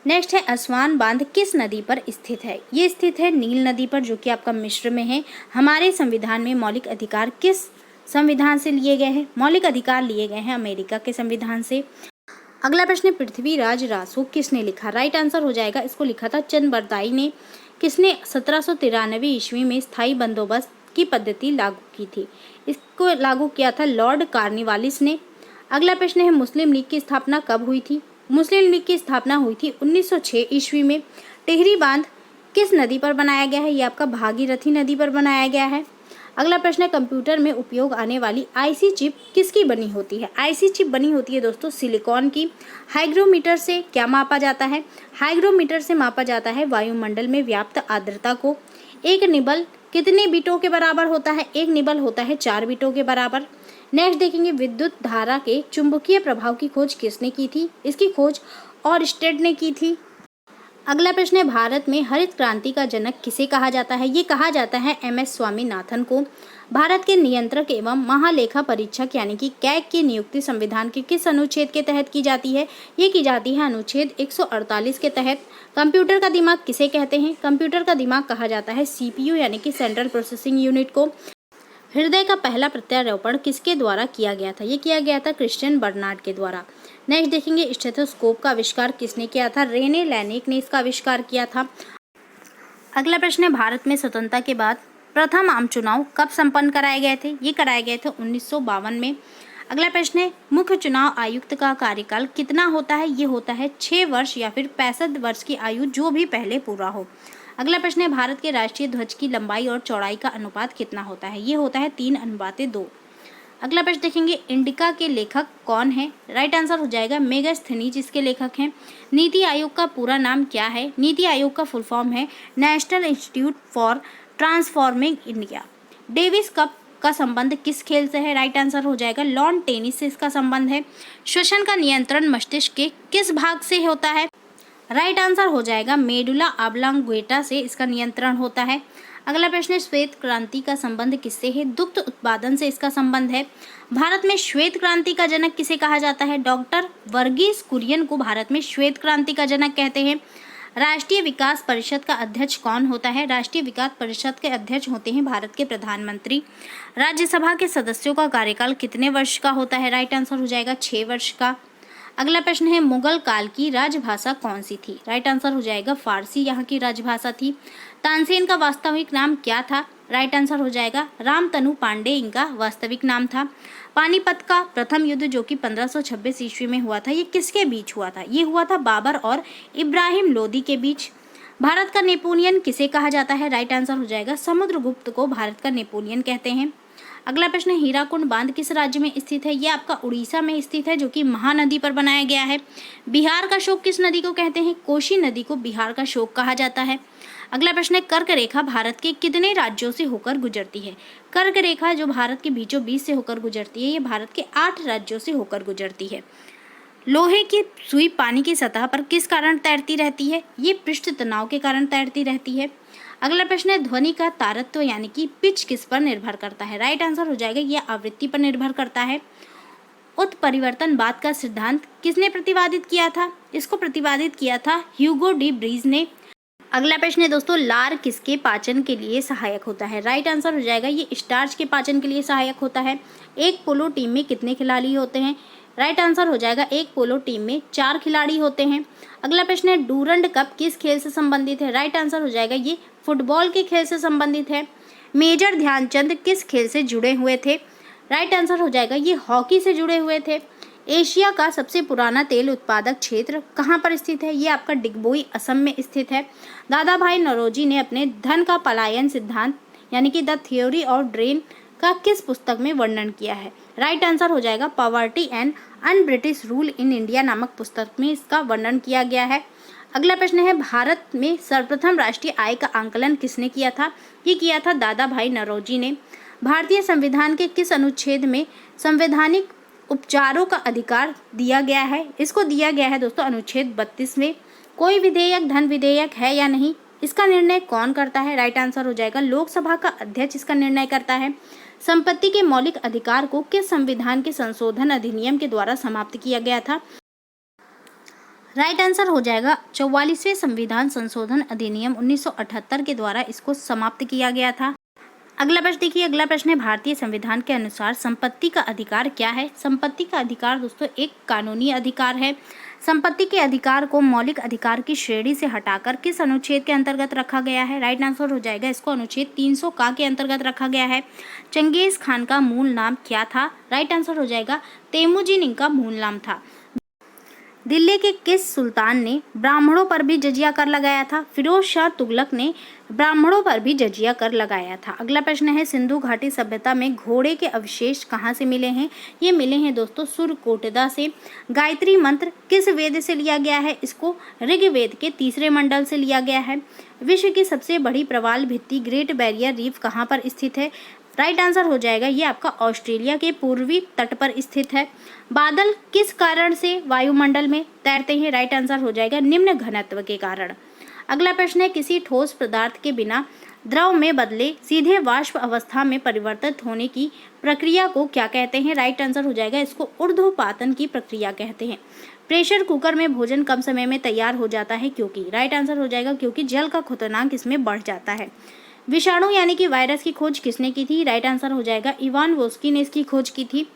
नेक्स्ट है असवान बांध किस नदी पर स्थित है? ये स्थित है नील नदी पर जो कि आपका मिस्र में है। हमारे संविधान में मौलिक अधिकार किस संविधान से लिए गए हैं? मौलिक अधिकार लिए गए हैं अमेरिका के संविधान से। अगला प्रश्न पृथ्वीराज रासो किसने लिखा? राइट आंसर हो जाएगा इसको लिखा था चंद्रबरदाई ने। किसने 1793 ईस्वी में स्थायी बंदोबस्त की पद्धति लागू की थी? इसको लागू किया था लॉर्ड कार्निवालिस ने। अगला प्रश्न है मुस्लिम लीग की स्थापना कब हुई थी? मुस्लिम लीग की स्थापना हुई थी 1906 ईस्वी में। टिहरी बांध किस नदी पर बनाया गया है? ये आपका भागीरथी नदी पर बनाया गया है। अगला प्रश्न है कंप्यूटर में उपयोग आने वाली आईसी चिप किसकी बनी होती है? आईसी चिप बनी होती है दोस्तों सिलिकॉन की। हाइग्रोमीटर से क्या मापा जाता है? हाइग्रोमीटर से मापा जाता है वायुमंडल में व्याप्त आर्द्रता को। एक निबल कितने बीटों के बराबर होता है? एक निबल होता है 4 बीटों के बराबर। नेक्स्ट देखेंगे विद्युत धारा के चुंबकीय प्रभाव की खोज किसने की थी? इसकी खोज ऑरस्टेड ने की थी। अगला प्रश्न है भारत में हरित क्रांति का जनक किसे कहा जाता है? ये कहा जाता है एमएस स्वामीनाथन को। भारत के नियंत्रक एवं महालेखा परीक्षक यानी कि कैग की नियुक्ति संविधान के किस अनुच्छेद के तहत की जाती है? ये की जाती है अनुच्छेद 148 के तहत। कंप्यूटर का दिमाग किसे कहते हैं? कंप्यूटर का दिमाग कहा जाता है सीपीयू यानी कि सेंट्रल प्रोसेसिंग यूनिट को। हृदय का पहला प्रत्यारोपण किसके द्वारा किया गया था? ये किया गया था क्रिश्चियन बर्नार्ड के द्वारा। नेक्स्ट देखेंगे स्टेथोस्कोप का आविष्कार किसने किया था? रेने लैनिक ने इसका आविष्कार किया था। अगला प्रश्न है, भारत में स्वतंत्रता के बाद प्रथम आम चुनाव कब संपन्न कराए गए थे? ये कराए गए थे 1952 में। अगला प्रश्न है, मुख्य चुनाव आयुक्त का कार्यकाल कितना होता है? ये होता है 6 वर्ष या फिर 65 वर्ष की आयु जो भी पहले पूरा हो। अगला प्रश्न है, भारत के राष्ट्रीय ध्वज की लंबाई और चौड़ाई का अनुपात कितना होता है? ये होता है 3:2। अगला प्रश्न देखेंगे, इंडिका के लेखक कौन है? राइट आंसर हो जाएगा मेगास्थनीज इसके लेखक हैं। नीति आयोग का पूरा नाम क्या है? नीति आयोग का फुल फॉर्म है national institute for transforming India. Davis cup का संबंध किस खेल से है? राइट आंसर हो जाएगा लॉन टेनिस से इसका संबंध है। श्वसन का नियंत्रण मस्तिष्क के किस भाग से होता है? राइट आंसर हो जाएगा मेडुला ऑब्लांगेटा से इसका नियंत्रण होता है। अगला प्रश्न है, श्वेत क्रांति का संबंध किससे है? दुग्ध उत्पादन से इसका संबंध है। भारत में श्वेत क्रांति का जनक किसे कहा जाता है? डॉक्टर वर्गीस कुरियन को भारत में श्वेत क्रांति का जनक कहते हैं। राष्ट्रीय विकास परिषद का अध्यक्ष कौन होता है? राष्ट्रीय विकास परिषद के अध्यक्ष होते हैं भारत के प्रधानमंत्री। राज्यसभा के सदस्यों का कार्यकाल कितने वर्ष का होता है? राइट आंसर हो जाएगा 6 वर्ष का। अगला प्रश्न है, मुगल काल की राजभाषा कौन सी थी? राइट आंसर हो जाएगा फारसी यहाँ की राजभाषा थी। तानसेन का वास्तविक नाम क्या था? राइट आंसर हो जाएगा रामतनु पांडे इनका वास्तविक नाम था। पानीपत का प्रथम युद्ध जो कि 1526 ईस्वी में हुआ था, ये किसके बीच हुआ था? ये हुआ था बाबर और इब्राहिम लोदी के बीच। भारत का नेपोलियन किसे कहा जाता है? राइट आंसर हो जाएगा समुद्रगुप्त को भारत का नेपोलियन कहते हैं। अगला प्रश्न है, हीराकुंड बांध किस राज्य में स्थित है? ये आपका उड़ीसा में स्थित है जो कि महानदी पर बनाया गया है। बिहार का शोक किस नदी को कहते हैं? कोसी नदी को बिहार का शोक कहा जाता है। अगला प्रश्न है, कर्क रेखा भारत के कितने राज्यों से होकर गुजरती है? कर्क रेखा जो भारत के बीचों बीच से होकर गुजरती है, ये भारत के 8 राज्यों से होकर गुजरती है। लोहे की सुई पानी की सतह पर किस कारण तैरती रहती है? ये पृष्ठ तनाव के कारण तैरती रहती है। अगला प्रश्न है, ध्वनि का तारत्व यानी कि पिच किस पर निर्भर करता है? राइट आंसर हो जाएगा यह आवृत्ति पर निर्भर करता है। उत्परिवर्तनवाद का सिद्धांत किसने प्रतिपादित किया था? इसको प्रतिपादित किया था ह्यूगो डी ब्रीज ने। अगला प्रश्न है दोस्तों, लार किसके पाचन के लिए सहायक होता है? राइट आंसर हो जाएगा ये स्टार्च के पाचन के लिए सहायक होता है। एक पोलो टीम में कितने खिलाड़ी होते हैं? राइट आंसर हो जाएगा एक पोलो टीम में 4 खिलाड़ी होते हैं। अगला प्रश्न है, डूरंड कप किस खेल से संबंधित है? राइट आंसर हो जाएगा ये फुटबॉल के खेल से संबंधित है। मेजर ध्यानचंद किस खेल से जुड़े हुए थे? राइट आंसर हो जाएगा ये हॉकी से जुड़े हुए थे। एशिया का सबसे पुराना तेल उत्पादक क्षेत्र कहाँ पर स्थित है? ये आपका डिगबोई असम में स्थित है। दादा भाई नौरोजी ने अपने धन का पलायन सिद्धांत यानी कि द थ्योरी ऑफ ड्रेन का किस पुस्तक में वर्णन किया है? राइट आंसर हो जाएगा poverty and un British rule in India नामक पुस्तक में इसका वर्णन किया गया है। अगला प्रश्न है, भारत में सर्वप्रथम राष्ट्रीय आय का आंकलन किसने किया था? ये किया था दादा भाई नौरोजी ने। भारतीय संविधान के किस अनुच्छेद में संवैधानिक उपचारों का अधिकार दिया गया है? इसको दिया गया है दोस्तों अनुच्छेद 32 में। कोई विधेयक धन विधेयक है या नहीं, इसका निर्णय कौन करता है? राइट आंसर हो जाएगा लोकसभा का अध्यक्ष इसका निर्णय करता है। संपत्ति के मौलिक अधिकार को किस संविधान के संशोधन अधिनियम के द्वारा समाप्त किया गया था? राइट आंसर हो जाएगा 44वें संविधान संशोधन अधिनियम 1978 के द्वारा इसको समाप्त किया गया था। अगला प्रश्न देखिए, अगला प्रश्न है, भारतीय संविधान के अनुसार संपत्ति का अधिकार क्या है? संपत्ति का अधिकार दोस्तों एक कानूनी अधिकार है। संपत्ति के अधिकार को मौलिक अधिकार की श्रेणी से हटाकर किस अनुच्छेद के अंतर्गत रखा गया है? राइट आंसर हो जाएगा इसको अनुच्छेद 300 का के अंतर्गत रखा गया है। चंगेज खान का मूल नाम क्या था? राइट आंसर हो जाएगा तेमुजिन इनका मूल नाम था। दिल्ली के किस सुल्तान ने ब्राह्मणों पर भी जजिया कर लगाया था? फिरोज शाह तुगलक ने ब्राह्मणों पर भी जजिया कर लगाया था। अगला प्रश्न है, सिंधु घाटी सभ्यता में घोड़े के अवशेष कहाँ से मिले हैं? ये मिले हैं दोस्तों सुरकोटदा से। गायत्री मंत्र किस वेद से लिया गया है? इसको ऋग्वेद के 3रे मंडल से लिया गया है। विश्व की सबसे बड़ी प्रवाल भित्ति ग्रेट बैरियर रीफ कहाँ पर स्थित है? राइट आंसर हो जाएगा ये आपका ऑस्ट्रेलिया के पूर्वी तट पर स्थित है। बादल किस कारण से वायुमंडल में तैरते हैं? राइट आंसर हो जाएगा निम्न घनत्व के कारण। अगला प्रश्न है, किसी ठोस पदार्थ के बिना द्रव में बदले सीधे वाष्प अवस्था में परिवर्तित होने की प्रक्रिया को क्या कहते हैं? राइट आंसर हो जाएगा इसको ऊर्ध्वपातन की प्रक्रिया कहते हैं। प्रेशर कुकर में भोजन कम समय में तैयार हो जाता है क्योंकि? राइट आंसर हो जाएगा क्योंकि जल का क्वथनांक इसमें बढ़ जाता है। विषाणु यानी कि वायरस की खोज किसने की थी? राइट आंसर हो जाएगा इवान वोस्की ने इसकी खोज की थी।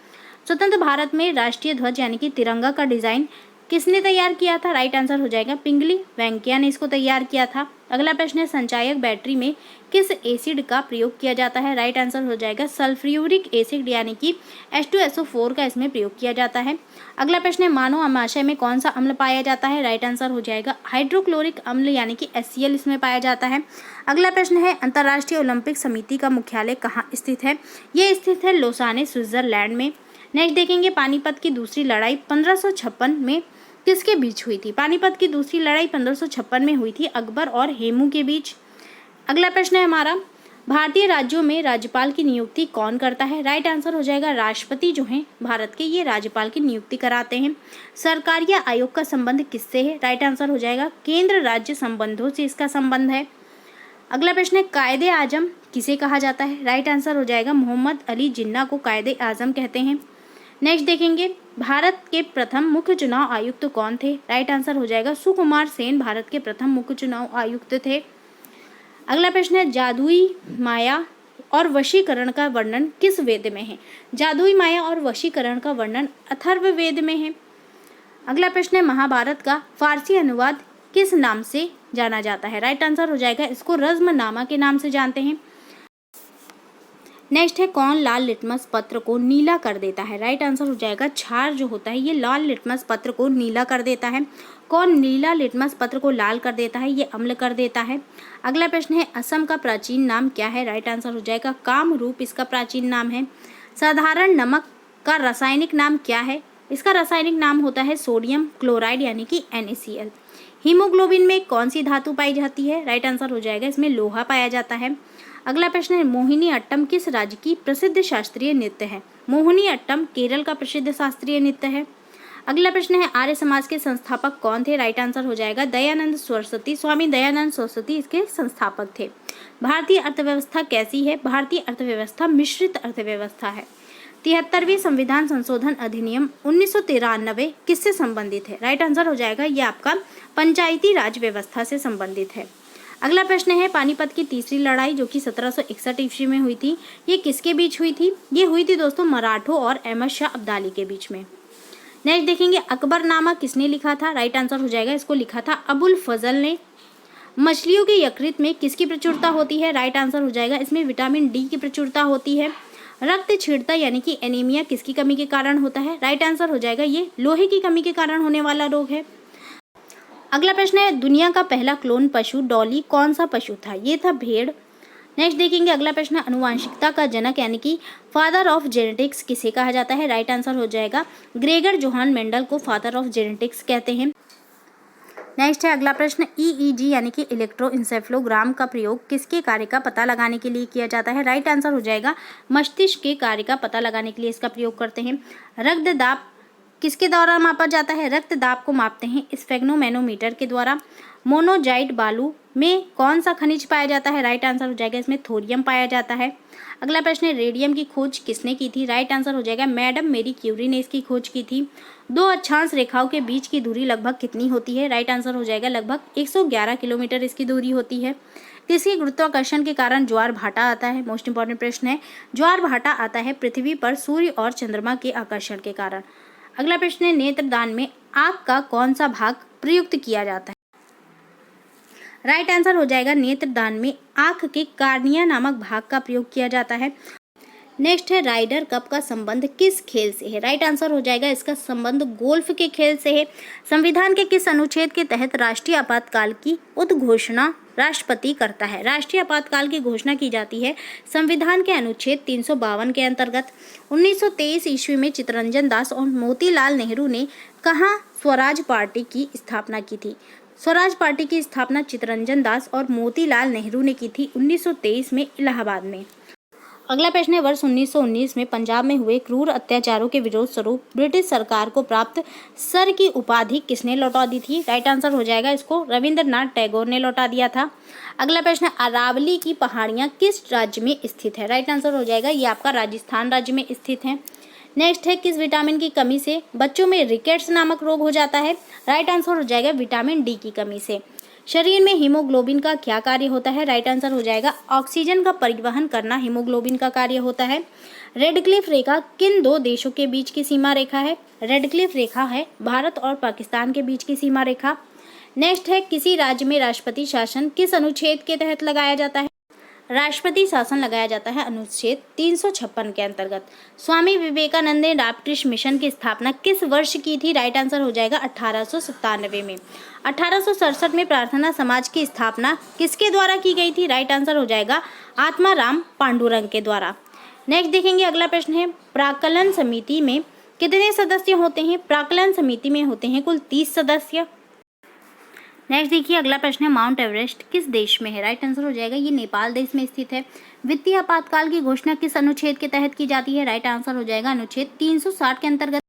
स्वतंत्र भारत में राष्ट्रीय ध्वज यानी कि तिरंगा का डिजाइन किसने तैयार किया था? राइट आंसर हो जाएगा पिंगली वेंकैया ने इसको तैयार किया था। अगला प्रश्न है संचायक बैटरी में किस एसिड का प्रयोग किया जाता है? राइट आंसर हो जाएगा सल्फ्यूरिक एसिड यानी कि H2SO4 का इसमें प्रयोग किया जाता है। अगला प्रश्न है मानव आमाशय में कौन सा अम्ल पाया जाता है? राइट आंसर हो जाएगा हाइड्रोक्लोरिक अम्ल यानी कि HCl इसमें पाया जाता है। अगला प्रश्न है अंतर्राष्ट्रीय ओलंपिक समिति का मुख्यालय कहाँ स्थित है? ये स्थित है लोसाने स्विट्जरलैंड में। नेक्स्ट देखेंगे पानीपत की दूसरी लड़ाई 1556 में किसके बीच हुई थी? पानीपत की दूसरी लड़ाई 1556 में हुई थी अकबर और हेमू के बीच। अगला प्रश्न है हमारा भारतीय राज्यों में राज्यपाल की नियुक्ति कौन करता है? राइट आंसर हो जाएगा राष्ट्रपति जो हैं भारत के, ये राज्यपाल की नियुक्ति कराते हैं। सरकारीय आयोग का संबंध किससे है? राइट आंसर हो जाएगा केंद्र राज्य संबंधों से इसका संबंध है। अगला प्रश्न है कायदे आजम किसे कहा जाता है? राइट आंसर हो जाएगा मोहम्मद अली जिन्ना को कायदे आजम कहते हैं। नेक्स्ट देखेंगे भारत के प्रथम मुख्य चुनाव आयुक्त कौन थे? राइट आंसर हो जाएगा सुकुमार सेन भारत के प्रथम मुख्य चुनाव आयुक्त थे। अगला प्रश्न है जादुई माया और वशीकरण का वर्णन किस वेद में है? जादुई माया और वशीकरण का वर्णन अथर्ववेद में है। अगला प्रश्न है महाभारत का फारसी अनुवाद किस नाम से जाना जाता है? राइट आंसर हो जाएगा इसको रज़्मनामा के नाम से जानते हैं। नेक्स्ट है कौन लाल लिटमस पत्र को नीला कर देता है? राइट आंसर हो जाएगा क्षार जो होता है ये लाल लिटमस पत्र को नीला कर देता है। कौन नीला लिटमस पत्र को लाल कर देता है? ये अम्ल कर देता है। अगला प्रश्न है असम का प्राचीन नाम क्या है? राइट आंसर हो जाएगा कामरूप इसका प्राचीन नाम है। साधारण नमक का रासायनिक नाम क्या है? इसका रासायनिक नाम होता है सोडियम क्लोराइड यानी कि NaCl। हीमोग्लोबिन में कौन सी धातु पाई जाती है? राइट आंसर हो जाएगा इसमें लोहा पाया जाता है। अगला प्रश्न है मोहिनी अट्टम किस राज्य की प्रसिद्ध शास्त्रीय नृत्य है? मोहिनी अट्टम केरल का प्रसिद्ध शास्त्रीय नृत्य है। अगला प्रश्न है आर्य समाज के संस्थापक कौन थे? राइट आंसर हो जाएगा दयानंद सरस्वती, स्वामी दयानंद सरस्वती इसके संस्थापक थे। भारतीय अर्थव्यवस्था कैसी है? भारतीय अर्थव्यवस्था मिश्रित अर्थव्यवस्था है। 73वीं संविधान संशोधन अधिनियम 1993 किससे संबंधित है? राइट आंसर हो जाएगा ये आपका पंचायती राज व्यवस्था से संबंधित है। अगला प्रश्न है पानीपत की तीसरी लड़ाई जो कि 1761 ईस्वी में हुई थी, ये किसके बीच हुई थी? ये हुई थी दोस्तों मराठों और अहमद शाह अब्दाली के बीच में। नेक्स्ट देखेंगे अकबरनामा किसने लिखा था? राइट आंसर हो जाएगा इसको लिखा था अबुल फजल ने। मछलियों के यकृत में किसकी प्रचुरता होती है? राइट आंसर हो जाएगा इसमें विटामिन डी की प्रचुरता होती है। रक्त छीड़ता यानी कि एनीमिया किसकी कमी के कारण होता है? राइट आंसर हो जाएगा ये लोहे की कमी के कारण होने वाला रोग है। अगला प्रश्न है दुनिया का पहला क्लोन पशु डॉली कौन सा पशु था? ये था भेड़। नेक्स्ट देखेंगे अगला प्रश्न अनुवांशिकता का जनक यानी कि फादर ऑफ जेनेटिक्स किसे कहा जाता है? राइट आंसर हो जाएगा ग्रेगर जोहान मेंडल को फादर ऑफ जेनेटिक्स कहते हैं। नेक्स्ट है अगला प्रश्न EEG यानी कि इलेक्ट्रोइंसेफ्लोग्राम का प्रयोग किसके कार्य का पता लगाने के लिए किया जाता है? राइट आंसर हो जाएगा मस्तिष्क के कार्य का पता लगाने के लिए इसका प्रयोग करते हैं। रक्त दाब किसके द्वारा मापा जाता है? रक्त दाब को मापते हैं स्फेग्नोमेनोमीटर के द्वारा। मोनोजाइट बालू में कौन सा खनिज पाया जाता है? राइट आंसर हो जाएगा इसमें थोरियम पाया जाता है। अगला प्रश्न है रेडियम की खोज किसने की थी? राइट आंसर हो जाएगा मैडम मेरी क्यूरी ने इसकी खोज की थी। दो अक्षांश रेखाओं के बीच की दूरी लगभग कितनी होती है? राइट आंसर हो जाएगा लगभग 111 किलोमीटर इसकी दूरी होती है। किसके गुरुत्वाकर्षण के कारण ज्वार भाटा आता है? मोस्ट इंपॉर्टेंट प्रश्न है। ज्वार भाटा आता है पृथ्वी पर सूर्य और चंद्रमा के आकर्षण के कारण। अगला प्रश्न है नेत्रदान में आँख का कौन सा भाग प्रयुक्त किया जाता है? राइट आंसर हो जाएगा नेत्रदान में आँख के कार्निया नामक भाग का प्रयोग किया जाता है। नेक्स्ट है राइडर कप का संबंध किस खेल से है? राइट आंसर हो जाएगा इसका संबंध गोल्फ के खेल से है। संविधान के किस अनुच्छेद के तहत राष्ट्रीय आपातकाल की उद्घोषणा राष्ट्रपति करता है? राष्ट्रीय आपातकाल की घोषणा की जाती है संविधान के अनुच्छेद 352 के अंतर्गत। 1923 ईस्वी में चित्तरंजन दास और मोतीलाल नेहरू ने कहाँ स्वराज पार्टी की स्थापना की थी? स्वराज पार्टी की स्थापना चित्तरंजन दास और मोतीलाल नेहरू ने की थी 1923 में इलाहाबाद में। अगला प्रश्न है वर्ष 1919 में पंजाब में हुए क्रूर अत्याचारों के विरोध स्वरूप ब्रिटिश सरकार को प्राप्त सर की उपाधि किसने लौटा दी थी? राइट आंसर हो जाएगा इसको रविंद्रनाथ टैगोर ने लौटा दिया था। अगला प्रश्न है अरावली की पहाड़ियाँ किस राज्य में स्थित है? राइट आंसर हो जाएगा ये आपका राजस्थान राज्य में स्थित है। नेक्स्ट है किस विटामिन की कमी से बच्चों में रिकेट्स नामक रोग हो जाता है? राइट आंसर हो जाएगा विटामिन डी की कमी से। शरीर में हीमोग्लोबिन का क्या कार्य होता है? राइट आंसर हो जाएगा ऑक्सीजन का परिवहन करना हीमोग्लोबिन का कार्य होता है। रेड क्लिफ रेखा किन दो देशों के बीच की सीमा रेखा है? रेड क्लिफ रेखा है भारत और पाकिस्तान के बीच की सीमा रेखा। नेक्स्ट है, किसी राज्य में राष्ट्रपति शासन किस अनुच्छेद के तहत लगाया जाता है? राष्ट्रपति शासन लगाया जाता है अनुच्छेद 356 के अंतर्गत। स्वामी विवेकानंद ने रामकृष्ण मिशन की स्थापना किस वर्ष की थी? राइट आंसर हो जाएगा 1897 में। 1867 में प्रार्थना समाज की स्थापना किसके द्वारा की गई थी? राइट आंसर हो जाएगा आत्माराम पांडुरंग के द्वारा। नेक्स्ट देखेंगे, अगला प्रश्न है, प्राक्कलन समिति में कितने सदस्य होते हैं? प्राक्कलन समिति में होते हैं कुल 30 सदस्य। नेक्स्ट देखिए, अगला प्रश्न है, माउंट एवरेस्ट किस देश में है? राइट आंसर हो जाएगा ये नेपाल देश में स्थित है। वित्तीय आपातकाल की घोषणा किस अनुच्छेद के तहत की जाती है? राइट आंसर हो जाएगा अनुच्छेद 360 के अंतर्गत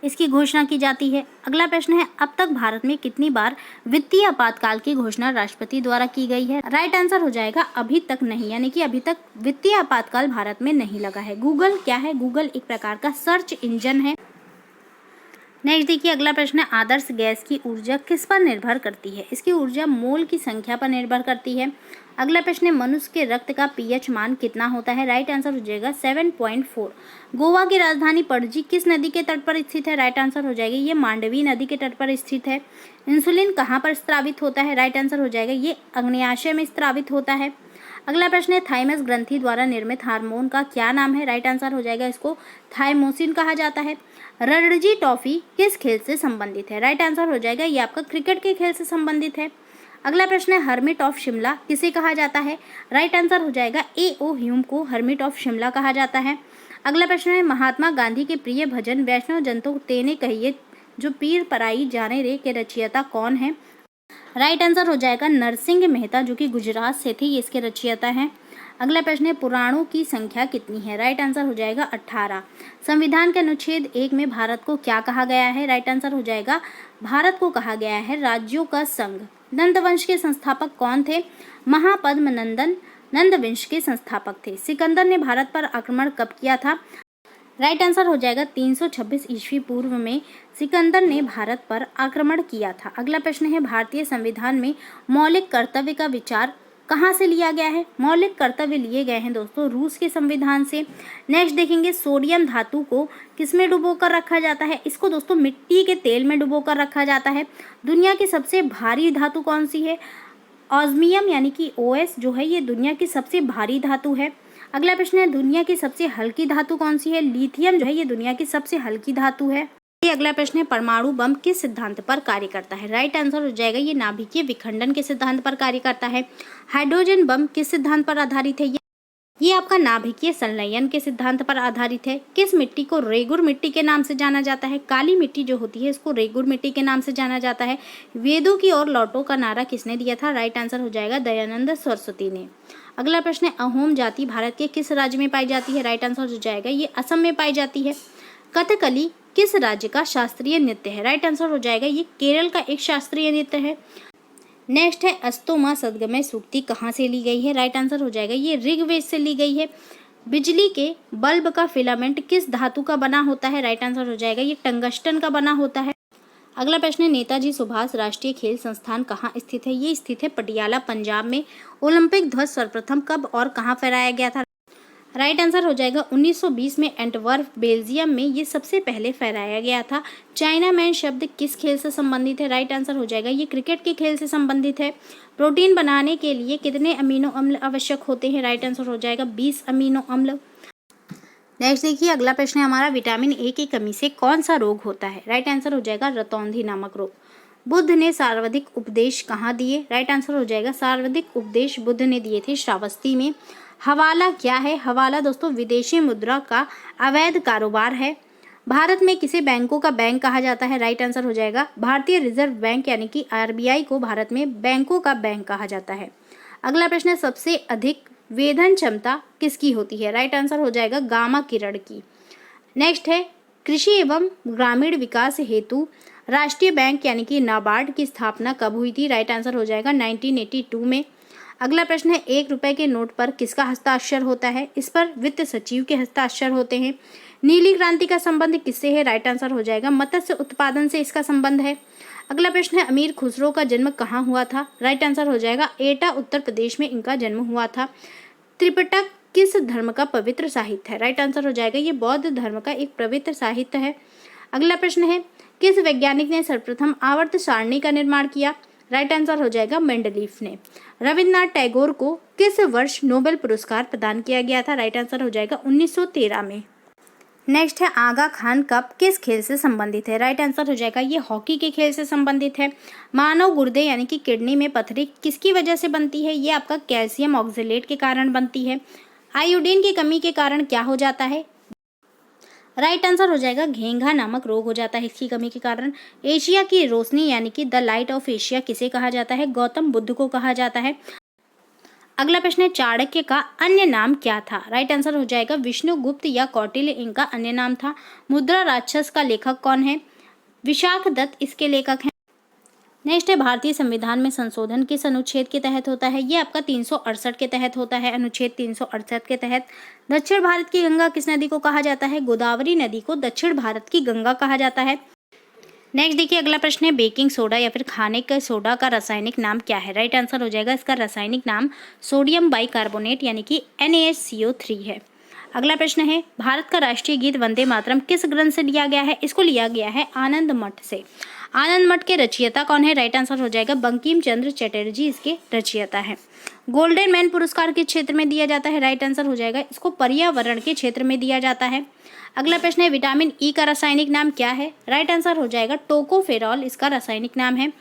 इसकी घोषणा की जाती है। अगला प्रश्न है, अब तक भारत में कितनी बार वित्तीय आपातकाल की घोषणा राष्ट्रपति द्वारा की गई है? राइट आंसर हो जाएगा अभी तक नहीं, यानी कि अभी तक वित्तीय आपातकाल भारत में नहीं लगा है। गूगल क्या है? गूगल एक प्रकार का सर्च इंजन है। नेक्स्ट देखिए, अगला प्रश्न है, आदर्श गैस की ऊर्जा किस पर निर्भर करती है? इसकी ऊर्जा मोल की संख्या पर निर्भर करती है। अगला प्रश्न है, मनुष्य के रक्त का पीएच मान कितना होता है? राइट आंसर हो जाएगा 7.4। गोवा की राजधानी पणजी किस नदी के तट पर स्थित है? राइट आंसर हो जाएगा ये मांडवी नदी के तट पर स्थित है। इंसुलिन कहाँ पर स्रावित होता है? राइट आंसर हो जाएगा ये अग्न्याशय में स्रावित होता है। अगला प्रश्न है, थाइमस ग्रंथि द्वारा निर्मित हार्मोन का क्या नाम है? राइट आंसर हो जाएगा इसको थाइमोसिन कहा जाता है। रणजी ट्रॉफी किस खेल से संबंधित है? राइट आंसर हो जाएगा ये आपका क्रिकेट के खेल से संबंधित है। अगला प्रश्न है, हर्मिट ऑफ शिमला किसे कहा जाता है? राइट आंसर हो जाएगा ए.ओ. ह्यूम को हर्मिट ऑफ शिमला कहा जाता है। अगला प्रश्न है, महात्मा गांधी के प्रिय भजन वैष्णव जन तो तेने कहिए जो पीर पराई जाने रे के रचयिता कौन है? राइट आंसर हो जाएगा नरसिंह मेहता, जो कि गुजरात से थे, ये इसके रचयिता हैं। अगला प्रश्न है, पुराणों की संख्या कितनी है? राइट आंसर हो जाएगा 18। संविधान के अनुच्छेद 1 में भारत को क्या कहा गया है? राइट आंसर हो जाएगा भारत को कहा गया है राज्यों का संघ। नंद वंश के संस्थापक कौन थे? महापद्म नंदन नंद वंश के संस्थापक थे। सिकंदर ने भारत पर आक्रमण कब किया था? राइट आंसर हो जाएगा 326 ईस्वी पूर्व में सिकंदर ने भारत पर आक्रमण किया था। अगला प्रश्न है, भारतीय संविधान में मौलिक कर्तव्य का विचार कहाँ से लिया गया है? मौलिक कर्तव्य लिए गए हैं दोस्तों रूस के संविधान से। नेक्स्ट देखेंगे, सोडियम धातु को किसमें डुबो कर रखा जाता है? इसको दोस्तों मिट्टी के तेल में डुबो कर रखा जाता है। दुनिया की सबसे भारी धातु कौन सी है? ऑस्मियम यानी कि OS जो है ये दुनिया की सबसे भारी धातु है। अगला प्रश्न है, दुनिया की सबसे हल्की धातु कौन सी है? लिथियम जो है ये दुनिया की सबसे हल्की धातु है। ये अगला प्रश्न है, परमाणु बम किस सिद्धांत पर कार्य करता है? राइट आंसर हो जाएगा ये नाभिकीय विखंडन के सिद्धांत पर कार्य करता है। हाइड्रोजन बम किस सिद्धांत पर आधारित है? ये आपका नाभिकीय संलयन के सिद्धांत पर आधारित है। किस मिट्टी को रेगुर मिट्टी के नाम से जाना जाता है? काली मिट्टी जो होती है इसको रेगुर मिट्टी के नाम से जाना जाता है। वेदों की ओर लौटो का नारा किसने दिया था? राइट आंसर हो जाएगा दयानंद सरस्वती ने। अगला प्रश्न है, अहोम जाति भारत के किस राज्य में पाई जाती है? राइट आंसर हो जाएगा ये असम में पाई जाती है। कथकली किस राज्य का शास्त्रीय नृत्य है? राइट आंसर हो जाएगा ये केरल का एक शास्त्रीय नृत्य है। नेक्स्ट है, अस्तोमा सदगमय सूक्ति कहाँ से ली गई है? राइट आंसर हो जाएगा ये ऋग्वेद से ली गई है। बिजली के बल्ब का फिलामेंट किस धातु का बना होता है? राइट आंसर हो जाएगा ये टंगस्टन का बना होता है। अगला प्रश्न है, नेताजी सुभाष राष्ट्रीय खेल संस्थान कहाँ स्थित है? ये स्थित है पटियाला पंजाब में। ओलंपिक ध्वज सर्वप्रथम कब और कहाँ फहराया गया था? राइट आंसर हो जाएगा 1920 में एंटवर्प बेल्जियम में ये सबसे पहले फहराया गया था। चाइना मैन शब्द किस खेल से संबंधित है? राइट आंसर हो जाएगा ये क्रिकेट के खेल से संबंधित है। प्रोटीन बनाने के लिए कितने अमीनो अम्ल आवश्यक होते हैं? राइट आंसर हो जाएगा 20 अमीनो अम्ल। नेक्स्ट देखिए, अगला प्रश्न है हमारा, विटामिन ए की कमी से कौन सा रोग होता है? राइट आंसर हो जाएगा रतौंधी नामक रोग। बुद्ध ने सर्वाधिक उपदेश कहाँ दिए? राइट आंसर हो जाएगा सर्वाधिक उपदेश बुद्ध ने दिए थे श्रावस्ती में। हवाला क्या है? हवाला दोस्तों विदेशी मुद्रा का अवैध कारोबार है। भारत में किसे बैंकों का बैंक कहा जाता है? राइट आंसर हो जाएगा भारतीय रिजर्व बैंक यानी कि RBI को भारत में बैंकों का बैंक कहा जाता है। अगला प्रश्न है, सबसे अधिक वेधन क्षमता किसकी होती है? राइट आंसर हो जाएगा गामा किरण की। नेक्स्ट है, कृषि एवं ग्रामीण विकास हेतु राष्ट्रीय बैंक यानी कि नाबार्ड की स्थापना कब हुई थी? राइट आंसर हो जाएगा 1982 में। अगला प्रश्न है, 1 रुपए के नोट पर किसका हस्ताक्षर होता है? इस पर वित्त सचिव के हस्ताक्षर होते हैं। नीली क्रांति का संबंध किससे है? राइट आंसर हो जाएगा मत्स्य उत्पादन से इसका संबंध है। अगला प्रश्न है अमीर खुसरो का जन्म कहाँ हुआ था? राइट आंसर हो जाएगा एटा, उत्तर प्रदेश में इनका जन्म हुआ था। त्रिपिटक किस धर्म का पवित्र साहित्य है? राइट आंसर हो जाएगा ये बौद्ध धर्म का एक पवित्र साहित्य है। अगला प्रश्न है किस वैज्ञानिक ने सर्वप्रथम आवर्त सारणी का निर्माण किया? राइट आंसर हो जाएगा मेंडलीफ ने। रविन्द्रनाथ टैगोर को किस वर्ष नोबेल पुरस्कार प्रदान किया गया था? राइट आंसर हो जाएगा 1913 में। नेक्स्ट है आगा खान कप किस खेल से संबंधित है? राइट आंसर हो जाएगा ये हॉकी के खेल से संबंधित है। मानव गुर्दे यानी कि किडनी में पथरी किसकी वजह से बनती है? ये आपका कैल्शियम ऑक्जेलेट के कारण बनती है। आयोडीन की कमी के कारण क्या हो जाता है? राइट आंसर हो जाएगा घेंघा नामक रोग हो जाता है इसकी कमी के कारण। एशिया की रोशनी यानी कि द लाइट ऑफ एशिया किसे कहा जाता है? गौतम बुद्ध को कहा जाता है। अगला प्रश्न है चाणक्य का अन्य नाम क्या था? राइट आंसर हो जाएगा विष्णुगुप्त या कौटिल्य इनका अन्य नाम था। मुद्रा राक्षस का लेखक कौन है? विशाख दत्त इसके लेखक हैं। नेक्स्ट है भारतीय संविधान में संशोधन किस अनुच्छेद के तहत होता है? ये आपका 368 के तहत होता है, अनुच्छेद 368 के तहत। दक्षिण भारत की गंगा किस नदी को कहा जाता है? गोदावरी नदी को दक्षिण भारत की गंगा कहा जाता है। नेक्स्ट देखिए अगला प्रश्न है बेकिंग सोडा या फिर खाने के सोडा का रासायनिक नाम क्या है? राइट आंसर हो जाएगा इसका रासायनिक नाम सोडियम बाइकार्बोनेट यानी कि NaCO3 है। अगला प्रश्न है भारत का राष्ट्रीय गीत वंदे मातरम किस ग्रंथ से लिया गया है? इसको लिया गया है आनंद मठ से। आनंद मठ के रचयिता कौन है? राइट आंसर हो जाएगा बंकिम चंद्र चटर्जी इसके रचयिता है। गोल्डन मैन पुरस्कार किस क्षेत्र में दिया जाता है? राइट आंसर हो जाएगा इसको पर्यावरण के क्षेत्र में दिया जाता है। अगला प्रश्न है विटामिन ई का रासायनिक नाम क्या है? राइट आंसर हो जाएगा टोकोफेरॉल इसका रासायनिक नाम है।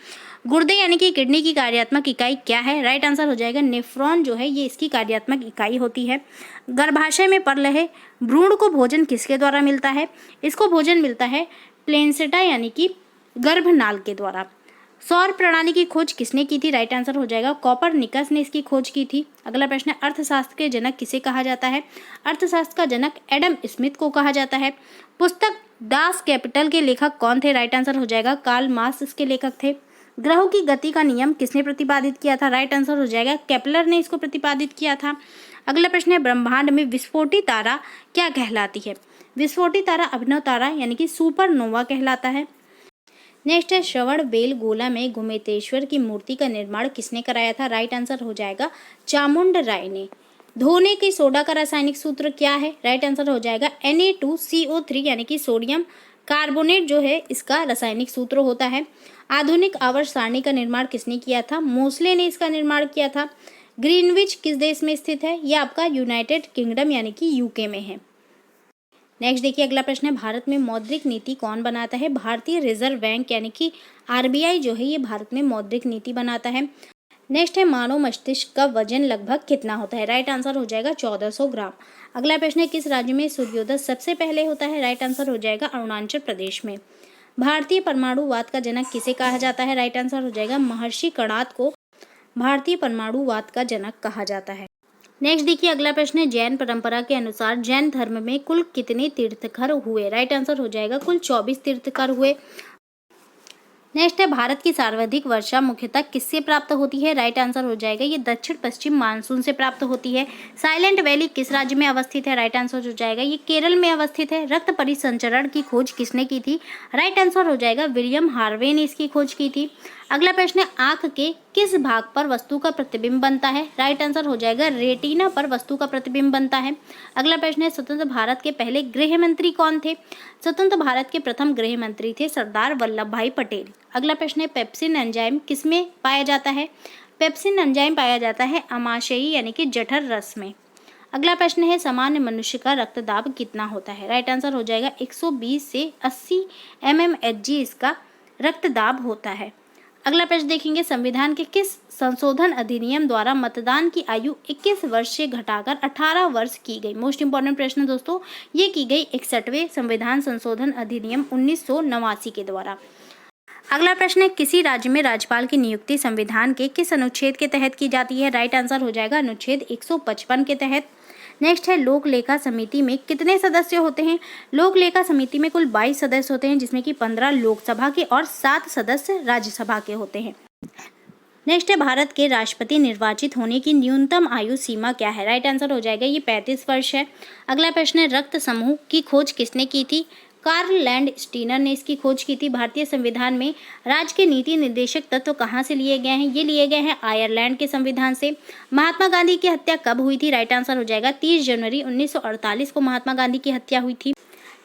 गुर्दे यानी कि किडनी की कार्यात्मक इकाई क्या है? राइट आंसर हो जाएगा नेफ्रॉन जो है ये इसकी कार्यात्मक इकाई होती है। गर्भाशय में पल रहे भ्रूण को भोजन किसके द्वारा मिलता है? इसको भोजन मिलता है प्लेसेंटा यानी कि गर्भनाल के द्वारा। सौर प्रणाली की खोज किसने की थी? राइट आंसर हो जाएगा कोपरनिकस ने इसकी खोज की थी। अगला प्रश्न है अर्थशास्त्र के जनक किसे कहा जाता है? अर्थशास्त्र का जनक एडम स्मिथ को कहा जाता है। पुस्तक दास कैपिटल के लेखक कौन थे? राइट आंसर हो जाएगा कार्ल मार्क्स इसके लेखक थे। ग्रहों की गति का नियम किसने प्रतिपादित किया था? राइट आंसर हो जाएगा केपलर ने इसको प्रतिपादित किया था। अगला प्रश्न है ब्रह्मांड में विस्फोटी तारा क्या कहलाती है? विस्फोटी तारा अभिनव तारा यानी कि सुपरनोवा कहलाता है। नेक्स्ट है श्रवण बेल गोला में गुमेतेश्वर की मूर्ति का निर्माण किसने कराया था? राइट आंसर हो जाएगा चामुंड राय ने। धोने की सोडा का रासायनिक सूत्र क्या है? राइट आंसर हो जाएगा Na2CO3 यानी कि सोडियम कार्बोनेट जो है इसका रासायनिक सूत्र होता है। आधुनिक आवर्त सारणी का निर्माण किसने किया था? मोस्ले ने इसका निर्माण किया था। ग्रीनविच किस देश में स्थित है? यह आपका यूनाइटेड किंगडम यानी कि यूके में है। नेक्स्ट देखिए अगला प्रश्न है भारत में मौद्रिक नीति कौन बनाता है? भारतीय रिजर्व बैंक यानी कि RBI जो है ये भारत में मौद्रिक नीति बनाता है। नेक्स्ट है मानव मस्तिष्क का वजन लगभग कितना होता है? राइट आंसर हो जाएगा 1400 ग्राम। अगला प्रश्न है किस राज्य में सूर्योदय सबसे पहले होता है? राइट आंसर हो जाएगा अरुणाचल प्रदेश में। भारतीय परमाणुवाद का जनक किसे कहा जाता है? राइट आंसर हो जाएगा महर्षि कणाद को भारतीय परमाणुवाद का जनक कहा जाता है। नेक्स्ट देखिए अगला प्रश्न है जैन परंपरा के अनुसार जैन धर्म में कुल कितने तीर्थंकर हुए? राइट आंसर हो जाएगा कुल 24 तीर्थंकर हुए। नेक्स्ट है भारत की सर्वाधिक वर्षा मुख्यतः किससे प्राप्त होती है? राइट आंसर हो जाएगा ये दक्षिण पश्चिम मानसून से प्राप्त होती है। साइलेंट वैली किस राज्य में अवस्थित है? राइट आंसर हो जाएगा ये केरल में अवस्थित है। रक्त परिसंचरण की खोज किसने की थी? राइट आंसर हो जाएगा विलियम हार्वे ने इसकी खोज की थी। अगला प्रश्न है आंख के किस भाग पर वस्तु का प्रतिबिंब बनता है? राइट आंसर हो जाएगा रेटिना पर वस्तु का प्रतिबिंब बनता है। अगला प्रश्न है स्वतंत्र भारत के पहले गृह मंत्री कौन थे? स्वतंत्र भारत के प्रथम गृह मंत्री थे सरदार वल्लभ भाई पटेल। अगला प्रश्न है पेप्सिन एंजाइम किसमें पाया जाता है? पेप्सिन एंजाइम पाया जाता है अमाशयी यानी कि जठर रस में। अगला प्रश्न है सामान्य मनुष्य का रक्तदाब कितना होता है? राइट आंसर हो जाएगा 120 से 80 mmHg इसका रक्तदाब होता है। अगला प्रश्न देखेंगे संविधान के किस संशोधन अधिनियम द्वारा मतदान की आयु 21 वर्ष से घटाकर 18 वर्ष की गई? मोस्ट इंपॉर्टेंट प्रश्न दोस्तों, ये की गई 61वें संविधान संशोधन अधिनियम 1989 के द्वारा। अगला प्रश्न है किसी राज्य में राज्यपाल की नियुक्ति संविधान के किस अनुच्छेद के तहत की जाती है? राइट आंसर हो जाएगा अनुच्छेद 155 के तहत। नेक्स्ट है लोक लेखा समिति में कितने सदस्य होते हैं? लोक लेखा समिति में कुल 22 सदस्य होते हैं जिसमें कि 15 लोकसभा के और 7 सदस्य राज्यसभा के होते हैं। नेक्स्ट है भारत के राष्ट्रपति निर्वाचित होने की न्यूनतम आयु सीमा क्या है? राइट आंसर हो जाएगा ये 35 वर्ष है। अगला प्रश्न है रक्त समूह की खोज किसने की थी? कार्ल लैंड स्टीनर ने इसकी खोज की थी। भारतीय संविधान में राज्य के नीति निर्देशक तत्व कहाँ से लिए गए हैं? ये लिए गए हैं आयरलैंड के संविधान से। महात्मा गांधी की हत्या कब हुई थी? राइट आंसर हो जाएगा 30 जनवरी 1948 को महात्मा गांधी की हत्या हुई थी।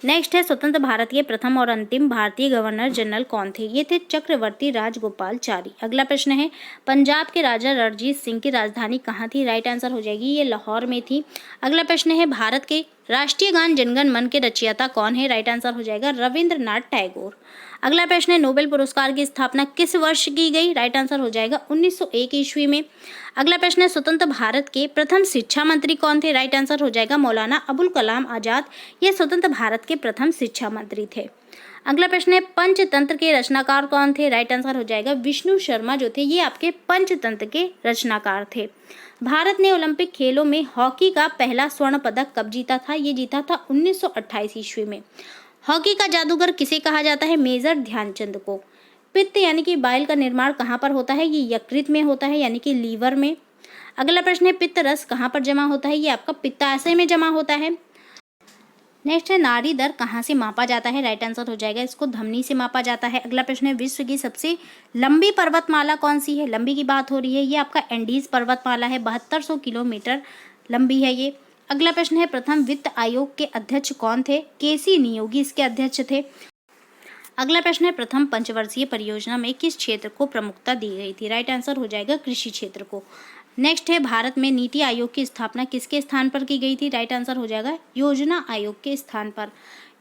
नेक्स्ट है, स्वतंत्र भारत के प्रथम और अंतिम भारतीय गवर्नर जनरल कौन थे? ये थे चक्रवर्ती राजगोपालचारी। अगला प्रश्न है, पंजाब के राजा रणजीत सिंह की राजधानी कहाँ थी? राइट आंसर हो जाएगी ये लाहौर में थी। अगला प्रश्न है, भारत के राष्ट्रीय गान जनगण मन के रचयिता कौन है? राइट आंसर हो जाएगा रविंद्रनाथ टैगोर। अगला प्रश्न है, नोबेल पुरस्कार की स्थापना किस वर्ष की गई? राइट आंसर हो जाएगा 1901 ईस्वी में। अगला प्रश्न है, स्वतंत्र भारत के प्रथम शिक्षा मंत्री कौन थे? राइट आंसर हो जाएगा मौलाना अबुल कलाम आजाद। ये स्वतंत्र भारत के प्रथम शिक्षा मंत्री थे। अगला प्रश्न है, पंचतंत्र के रचनाकार कौन थे? राइट आंसर हो जाएगा विष्णु शर्मा जो थे, ये आपके पंचतंत्र के रचनाकार थे। भारत ने ओलंपिक खेलों में हॉकी का पहला स्वर्ण पदक कब जीता था? ये जीता था 1928 ईस्वी में। हॉकी का जादूगर किसे कहा जाता है? मेजर ध्यानचंद को। पित्त यानी कि बाइल का निर्माण कहाँ पर होता है? ये यकृत में होता है यानी कि लीवर में। अगला प्रश्न है, पित्त रस कहाँ पर जमा होता है? ये आपका पित्ताशय में जमा होता है। नेक्स्ट है, नाड़ी दर कहाँ से मापा जाता है? राइट आंसर हो जाएगा इसको धमनी से मापा जाता है। अगला प्रश्न है, विश्व की सबसे लंबी पर्वतमाला कौन सी है? लंबी की बात हो रही है, ये आपका एंडीज पर्वतमाला है, 7200 किलोमीटर लंबी है ये। अगला प्रश्न है, प्रथम वित्त आयोग के अध्यक्ष कौन थे? केसी नियोगी इसके अध्यक्ष थे। अगला प्रश्न है, प्रथम पंचवर्षीय परियोजना में किस क्षेत्र को प्रमुखता दी गई थी? राइट आंसर हो जाएगा कृषि क्षेत्र को। नेक्स्ट है, भारत में नीति आयोग की स्थापना किसके स्थान पर की गई थी? राइट आंसर हो जाएगा योजना आयोग के स्थान पर।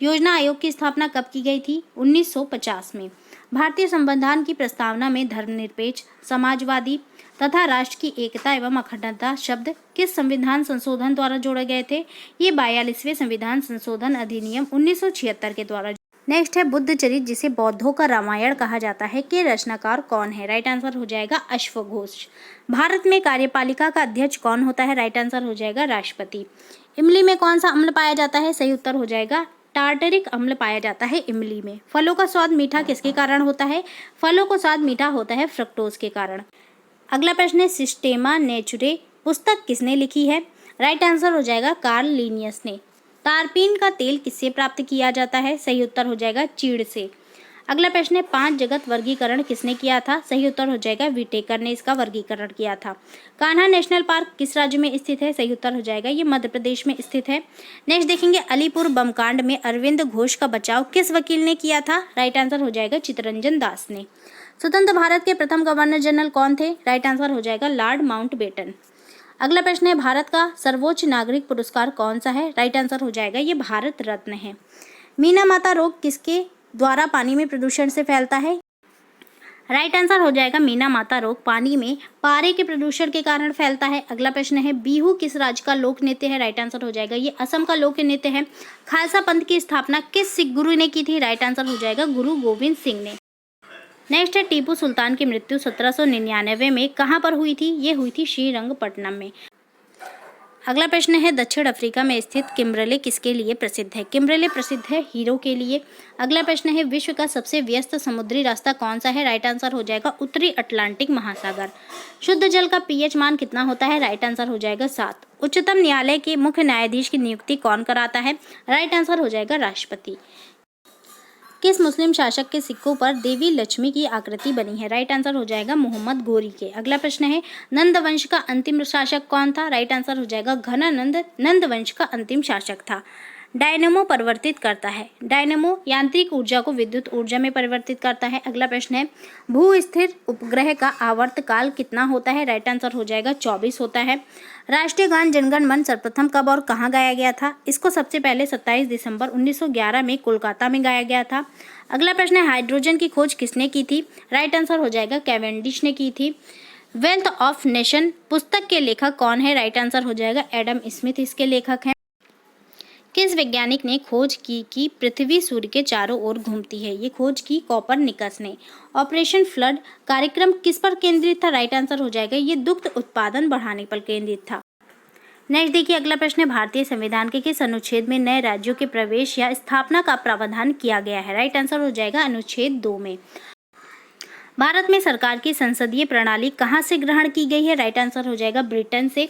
योजना आयोग की स्थापना कब की गई थी? 1950 में। भारतीय संविधान की प्रस्तावना में धर्मनिरपेक्ष, समाजवादी तथा राष्ट्र की एकता एवं अखंडता शब्द किस संविधान संशोधन द्वारा जोड़े गए थे? ये 42वें संविधान संशोधन अधिनियम 1976 के द्वारा। नेक्स्ट है, बुद्ध चरित जिसे बौद्धों का रामायण कहा जाता है के रचनाकार कौन है? राइट आंसर हो जाएगा अश्वघोष। भारत में कार्यपालिका का अध्यक्ष कौन होता है? राइट आंसर हो जाएगा राष्ट्रपति। इमली में कौन सा अम्ल पाया जाता है? सही उत्तर हो जाएगा टार्टरिक अम्ल पाया जाता है इमली में। फलों का स्वाद मीठा किसके कारण होता है? फलों का स्वाद मीठा होता है फ्रक्टोज के कारण। अगला प्रश्न है, सिस्टेमा नेचुरे पुस्तक किसने लिखी है? राइट आंसर हो जाएगा कार्ल लिनियस ने। तारपीन का तेल किससे प्राप्त किया जाता है? सही उत्तर हो जाएगा चीड़ से। अगला प्रश्न है, 5 जगत वर्गीकरण किसने किया था? सही उत्तर हो जाएगा विटेकर ने इसका वर्गीकरण किया था। कान्हा नेशनल पार्क किस राज्य में स्थित है? सही उत्तर हो जाएगा ये मध्य प्रदेश में स्थित है। नेक्स्ट देखेंगे, अलीपुर बमकांड में अरविंद घोष का बचाव किस वकील ने किया था? राइट आंसर हो जाएगा चित्तरंजन दास ने। स्वतंत्र भारत के प्रथम गवर्नर जनरल कौन थे? राइट आंसर हो जाएगा लॉर्ड माउंटबेटन। अगला प्रश्न है, भारत का सर्वोच्च नागरिक पुरस्कार कौन सा है? राइट आंसर हो जाएगा ये भारत रत्न है। मीना माता रोग किसके द्वारा पानी में प्रदूषण से फैलता है? राइट आंसर हो जाएगा मीना माता रोग पानी में पारे के प्रदूषण के कारण फैलता है। अगला प्रश्न है, बिहू किस राज्य का लोक नृत्य है? राइट आंसर हो जाएगा ये असम का लोक नृत्य है। खालसा पंथ की स्थापना किस सिख गुरु ने की थी? राइट आंसर हो जाएगा गुरु गोविंद सिंह ने। नेक्स्ट है, टीपू सुल्तान की मृत्यु 1799 में कहाँ पर हुई थी? ये हुई थी श्रीरंगपट्टनम में। अगला प्रश्न है, दक्षिण अफ्रीका में स्थित किम्बरले किसके लिए प्रसिद्ध है? किम्बरले प्रसिद्ध है हीरो के लिए। अगला प्रश्न है, विश्व का सबसे व्यस्त समुद्री रास्ता कौन सा है? राइट आंसर हो जाएगा उत्तरी अटलांटिक महासागर। शुद्ध जल का पीएच मान कितना होता है? राइट आंसर हो जाएगा 7। उच्चतम न्यायालय के मुख्य न्यायाधीश की नियुक्ति कौन कराता है? राइट आंसर हो जाएगा राष्ट्रपति। किस मुस्लिम शासक के सिक्कों पर देवी लक्ष्मी की आकृति बनी है? राइट आंसर हो जाएगा मोहम्मद गोरी के। अगला प्रश्न है, नंद वंश का अंतिम शासक कौन था? राइट आंसर हो जाएगा घनानंद नंद वंश का अंतिम शासक था। डायनेमो परिवर्तित करता है। डायनेमो यांत्रिक ऊर्जा को विद्युत ऊर्जा में परिवर्तित करता है। अगला प्रश्न है, भू स्थिर उपग्रह का आवर्तकाल कितना होता है? राइट आंसर हो जाएगा 24 होता है। राष्ट्रीय गान जनगण मन सर्वप्रथम कब और कहाँ गाया गया था? इसको सबसे पहले 27 दिसंबर 1911 में कोलकाता में गाया गया था। अगला प्रश्न है, हाइड्रोजन की खोज किसने की थी? राइट आंसर हो जाएगा कैवेंडिश ने की थी। वेल्थ ऑफ नेशन पुस्तक के लेखक कौन है? राइट आंसर हो जाएगा एडम स्मिथ इसके लेखक हैं। किस वैज्ञानिक ने खोज की कि पृथ्वी सूर्य के चारों ओर घूमती है? ये खोज की कोपरनिकस ने। ऑपरेशन फ्लड कार्यक्रम किस पर केंद्रित था? राइट आंसर हो जाएगा ये दुग्ध उत्पादन बढ़ाने पर केंद्रित था। नेक्स्ट देखिए, अगला प्रश्न है, भारतीय संविधान के किस अनुच्छेद में नए राज्यों के प्रवेश या स्थापना का प्रावधान किया गया है? राइट आंसर हो जाएगा अनुच्छेद 2 में। भारत में सरकार की संसदीय प्रणाली कहाँ से ग्रहण की गई है? राइट आंसर हो जाएगा ब्रिटेन से।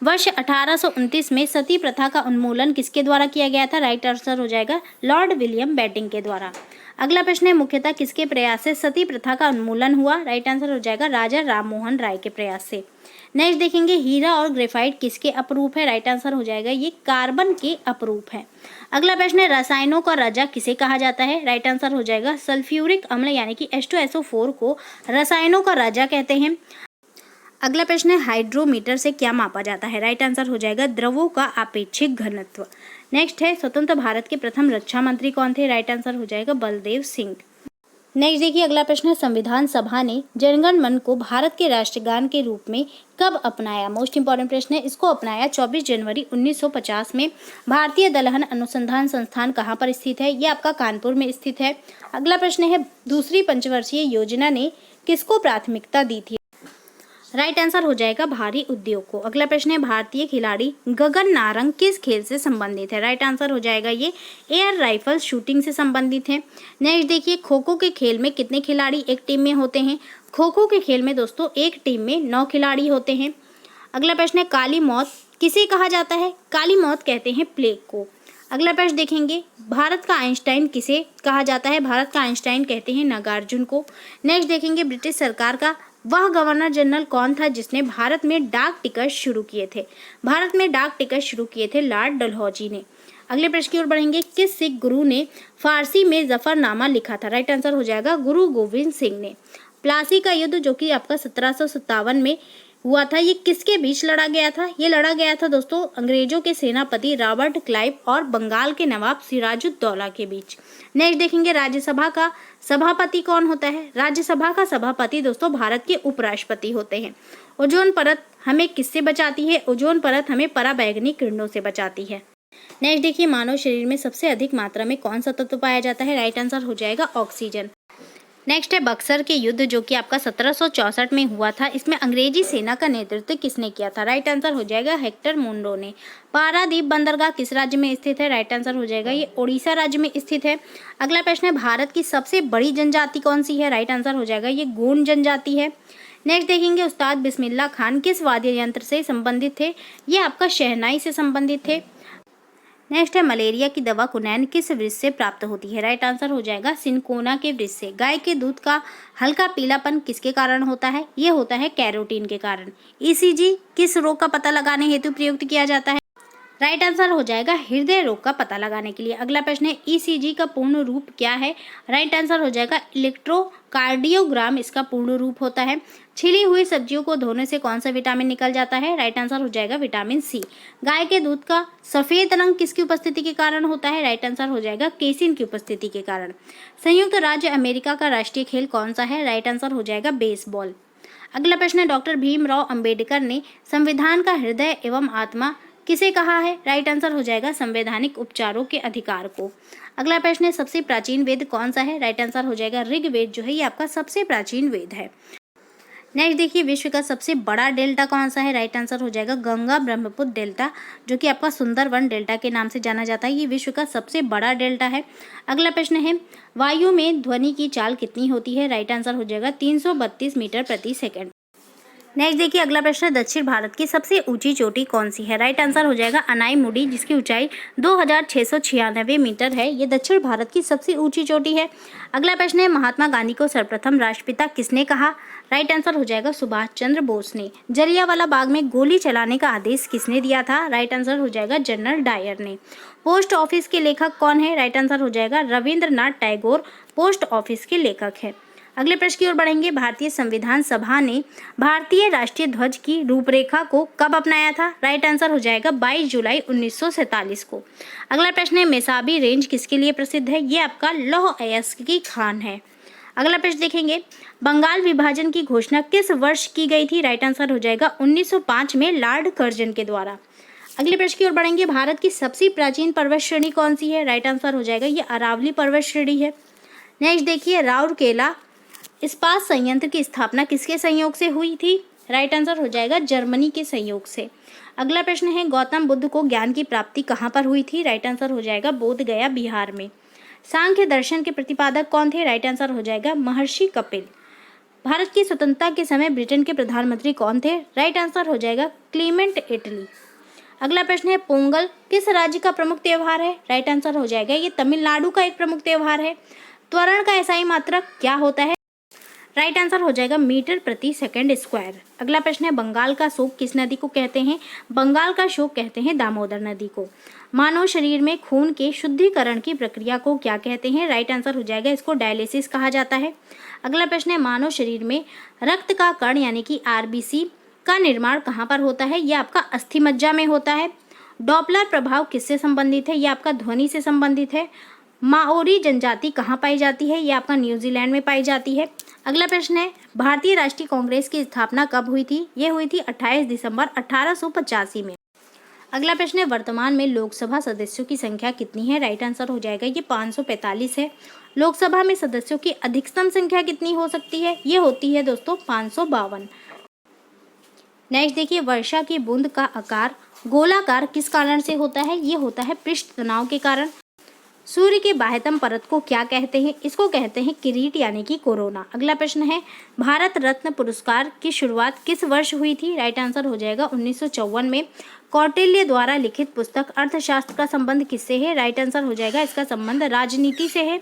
वर्ष 1829 में सती प्रथा का उन्मूलन किसके द्वारा किया गया था? राइट आंसर हो जाएगा लॉर्ड विलियम बेंटिंक के द्वारा। अगला प्रश्न है मुख्यतः किसके प्रयास से सती प्रथा का उन्मूलन हुआ? राइट आंसर हो जाएगा राजा राममोहन राय के प्रयास से। नेक्स्ट देखेंगे हीरा और ग्रेफाइट किसके अपरूप है? राइट आंसर हो जाएगा ये कार्बन के अपरूप है। अगला प्रश्न है रसायनों का राजा किसे कहा जाता है? राइट आंसर हो जाएगा सल्फ्यूरिक अम्ल यानी कि H2SO4 को रसायनों का राजा कहते हैं। अगला प्रश्न है हाइड्रोमीटर से क्या मापा जाता है? राइट आंसर हो जाएगा द्रवों का आपेक्षिक घनत्व। नेक्स्ट है स्वतंत्र भारत के प्रथम रक्षा मंत्री कौन थे? राइट आंसर हो जाएगा बलदेव सिंह। नेक्स्ट देखिए अगला प्रश्न है संविधान सभा ने जनगण मन को भारत के राष्ट्रगान के रूप में कब अपनाया? मोस्ट इंपॉर्टेंट प्रश्न है, इसको अपनाया 24 जनवरी 1950 में। भारतीय दलहन अनुसंधान संस्थान कहाँ पर स्थित है? ये आपका कानपुर में स्थित है। अगला प्रश्न है दूसरी पंचवर्षीय योजना ने किसको प्राथमिकता दी थी? राइट आंसर हो जाएगा भारी उद्योग को। अगला प्रश्न है भारतीय खिलाड़ी गगन नारंग किस खेल से संबंधित है? राइट आंसर हो जाएगा ये एयर राइफल शूटिंग से संबंधित है। नेक्स्ट देखिए खो खो के खेल में कितने खिलाड़ी एक टीम में होते हैं? खो खो के खेल में दोस्तों एक टीम में 9 खिलाड़ी होते हैं। अगला प्रश्न है काली मौत किसे कहा जाता है? काली मौत कहते हैं प्लेग को। अगला प्रश्न देखेंगे भारत का आइंस्टाइन किसे कहा जाता है? भारत का आइंस्टाइन कहते हैं नागार्जुन को। नेक्स्ट देखेंगे ब्रिटिश सरकार का वह गवर्नर जनरल कौन था जिसने भारत में डाक टिकट शुरू किए थे? भारत में डाक टिकट शुरू किए थे लॉर्ड डलहौजी ने। अगले प्रश्न की ओर बढ़ेंगे किस सिख गुरु ने फारसी में जफरनामा लिखा था? राइट आंसर हो जाएगा गुरु गोविंद सिंह ने। प्लासी का युद्ध जो कि आपका 1757 में हुआ था, ये किसके बीच लड़ा गया था? ये लड़ा गया था दोस्तों अंग्रेजों के सेनापति रॉबर्ट क्लाइव और बंगाल के नवाब सिराजुद्दौला के बीच। नेक्स्ट देखेंगे राज्यसभा का सभापति कौन होता है? राज्यसभा का सभापति दोस्तों भारत के उपराष्ट्रपति होते हैं। ओजोन परत हमें किससे बचाती है? ओजोन परत हमें पराबैंगनी किरणों से बचाती है। नेक्स्ट देखिए मानव शरीर में सबसे अधिक मात्रा में कौन सा तत्व पाया जाता है? राइट आंसर हो जाएगा ऑक्सीजन। नेक्स्ट है बक्सर के युद्ध जो कि आपका 1764 में हुआ था, इसमें अंग्रेजी सेना का नेतृत्व किसने किया था? राइट आंसर हो जाएगा हेक्टर मुंडो ने। पारादीप बंदरगाह किस राज्य में स्थित है? राइट आंसर हो जाएगा ये ओडिशा राज्य में स्थित है। अगला प्रश्न है भारत की सबसे बड़ी जनजाति कौन सी है? राइट आंसर हो जाएगा ये गोंड जनजाति है। नेक्स्ट देखेंगे उस्ताद बिस्मिल्लाह खान किस वाद्य यंत्र से संबंधित थे? ये आपका शहनाई से संबंधित थे। नेक्स्ट है मलेरिया की दवा कुनैन किस वृक्ष से प्राप्त होती है? राइट आंसर हो जाएगा सिनकोना के वृक्ष से। गाय के दूध का हल्का पीलापन किसके कारण होता है? ये होता है कैरोटीन के कारण। ईसीजी किस रोग का पता लगाने हेतु प्रयुक्त किया जाता है? राइट आंसर हो जाएगा हृदय रोग का पता लगाने के लिए। अगला प्रश्न है ईसीजी का पूर्ण रूप क्या है? राइट आंसर हो जाएगा इलेक्ट्रोकार्डियोग्राम इसका पूर्ण रूप होता है। छिली हुई सब्जियों को धोने से कौन सा विटामिन निकल जाता है? राइट आंसर हो जाएगा विटामिन सी। गाय के दूध का सफेद रंग किसकी उपस्थिति के कारण होता है? राइट आंसर हो जाएगा केसिन की उपस्थिति के कारण। संयुक्त राज्य अमेरिका का राष्ट्रीय खेल कौन सा है? राइट आंसर हो जाएगा बेसबॉल। अगला प्रश्न है डॉक्टर भीमराव अंबेडकर ने संविधान का हृदय एवं आत्मा किसे कहा है? राइट आंसर हो जाएगा संवैधानिक उपचारों के अधिकार को। अगला प्रश्न है सबसे प्राचीन वेद कौन सा है? राइट आंसर हो जाएगा ऋग्वेद जो है ये आपका सबसे प्राचीन वेद है। नेक्स्ट देखिए विश्व का सबसे बड़ा डेल्टा कौन सा है? राइट आंसर हो जाएगा गंगा ब्रह्मपुत्र डेल्टा जो कि आपका सुंदरवन डेल्टा के नाम से जाना जाता है। ये विश्व का सबसे बड़ा डेल्टा है। अगला प्रश्न है वायु में ध्वनि की चाल कितनी होती है? राइट आंसर हो जाएगा 332 मीटर प्रति सेकंड। नेक्स्ट देखिए अगला प्रश्न दक्षिण भारत की सबसे ऊंची चोटी कौन सी है? राइट आंसर हो जाएगा अनाईमुडी जिसकी ऊंचाई 2696 मीटर है। ये दक्षिण भारत की सबसे ऊंची चोटी है। अगला प्रश्न है महात्मा गांधी को सर्वप्रथम राष्ट्रपिता किसने कहा? राइट आंसर हो जाएगा सुभाष चंद्र बोस ने। जलियांवाला बाग में गोली चलाने का आदेश किसने दिया था? राइट आंसर हो जाएगा जनरल डायर ने। पोस्ट ऑफिस के लेखक कौन है? राइट आंसर हो जाएगा रविंद्रनाथ टैगोर पोस्ट ऑफिस के लेखक है। अगले प्रश्न की ओर बढ़ेंगे भारतीय संविधान सभा ने भारतीय राष्ट्रीय ध्वज की रूपरेखा को कब अपनाया था? राइट आंसर हो जाएगा 22 जुलाई 1947 को। अगला प्रश्न है मेसाबी रेंज किसके लिए प्रसिद्ध है? ये आपका लौह अयस्क की खान है। अगला प्रश्न देखेंगे बंगाल विभाजन की घोषणा किस वर्ष की गई थी? राइट आंसर हो जाएगा 1905 में लॉर्ड कर्जन के द्वारा। अगले प्रश्न की ओर बढ़ेंगे भारत की सबसे प्राचीन पर्वत श्रेणी कौन सी है? राइट आंसर हो जाएगा ये अरावली पर्वत श्रेणी है। नेक्स्ट देखिए राउरकेला इस्पात संयंत्र की स्थापना किसके संयोग से हुई थी? राइट आंसर हो जाएगा जर्मनी के संयोग से। अगला प्रश्न है गौतम बुद्ध को ज्ञान की प्राप्ति कहाँ पर हुई थी? राइट आंसर हो जाएगा बोध गया बिहार में। सांख्य दर्शन के प्रतिपादक कौन थे? राइट आंसर हो जाएगा महर्षि कपिल। भारत की स्वतंत्रता के समय ब्रिटेन के प्रधानमंत्री कौन थे? राइट आंसर हो जाएगा क्लीमेंट एटली। अगला प्रश्न है पोंगल किस राज्य का प्रमुख त्योहार है? राइट आंसर हो जाएगा ये तमिलनाडु का एक प्रमुख त्योहार है। त्वरण का एसआई मात्रक क्या होता है? राइट आंसर हो जाएगा मीटर प्रति सेकंड स्क्वायर। अगला प्रश्न है बंगाल का शोक किस नदी को कहते हैं? बंगाल का शोक कहते हैं दामोदर नदी को। मानव शरीर में खून के शुद्धिकरण की प्रक्रिया को क्या कहते हैं? राइट आंसर हो जाएगा इसको डायलिसिस कहा जाता है। अगला प्रश्न है मानव शरीर में रक्त का कण यानी कि आरबीसी का निर्माण कहाँ पर होता है? यह आपका अस्थि मज्जा में होता है। डॉपलर प्रभाव किससे संबंधित है? यह आपका ध्वनि से संबंधित है। माओरी जनजाति कहाँ पाई जाती है? यह आपका न्यूजीलैंड में पाई जाती है। अगला प्रश्न है भारतीय राष्ट्रीय कांग्रेस की स्थापना कब हुई थी? यह हुई थी 28 दिसंबर 1885 में। अगला प्रश्न है वर्तमान में लोकसभा सदस्यों की संख्या कितनी है? राइट आंसर हो जाएगा ये 545 है। लोकसभा में सदस्यों की अधिकतम संख्या कितनी हो सकती है? ये होती है दोस्तों 552। नेक्स्ट देखिए वर्षा की बूंद का आकार गोलाकार किस कारण से होता है? ये होता है पृष्ठ तनाव के कारण। सूर्य के बाह्यतम परत को क्या कहते हैं? इसको कहते हैं किरीट यानी कि कोरोना। अगला प्रश्न है भारत रत्न पुरस्कार की शुरुआत किस वर्ष हुई थी? राइट आंसर हो जाएगा 1954 में। कौटिल्य द्वारा लिखित पुस्तक अर्थशास्त्र का संबंध किससे है? राइट आंसर हो जाएगा इसका संबंध राजनीति से है।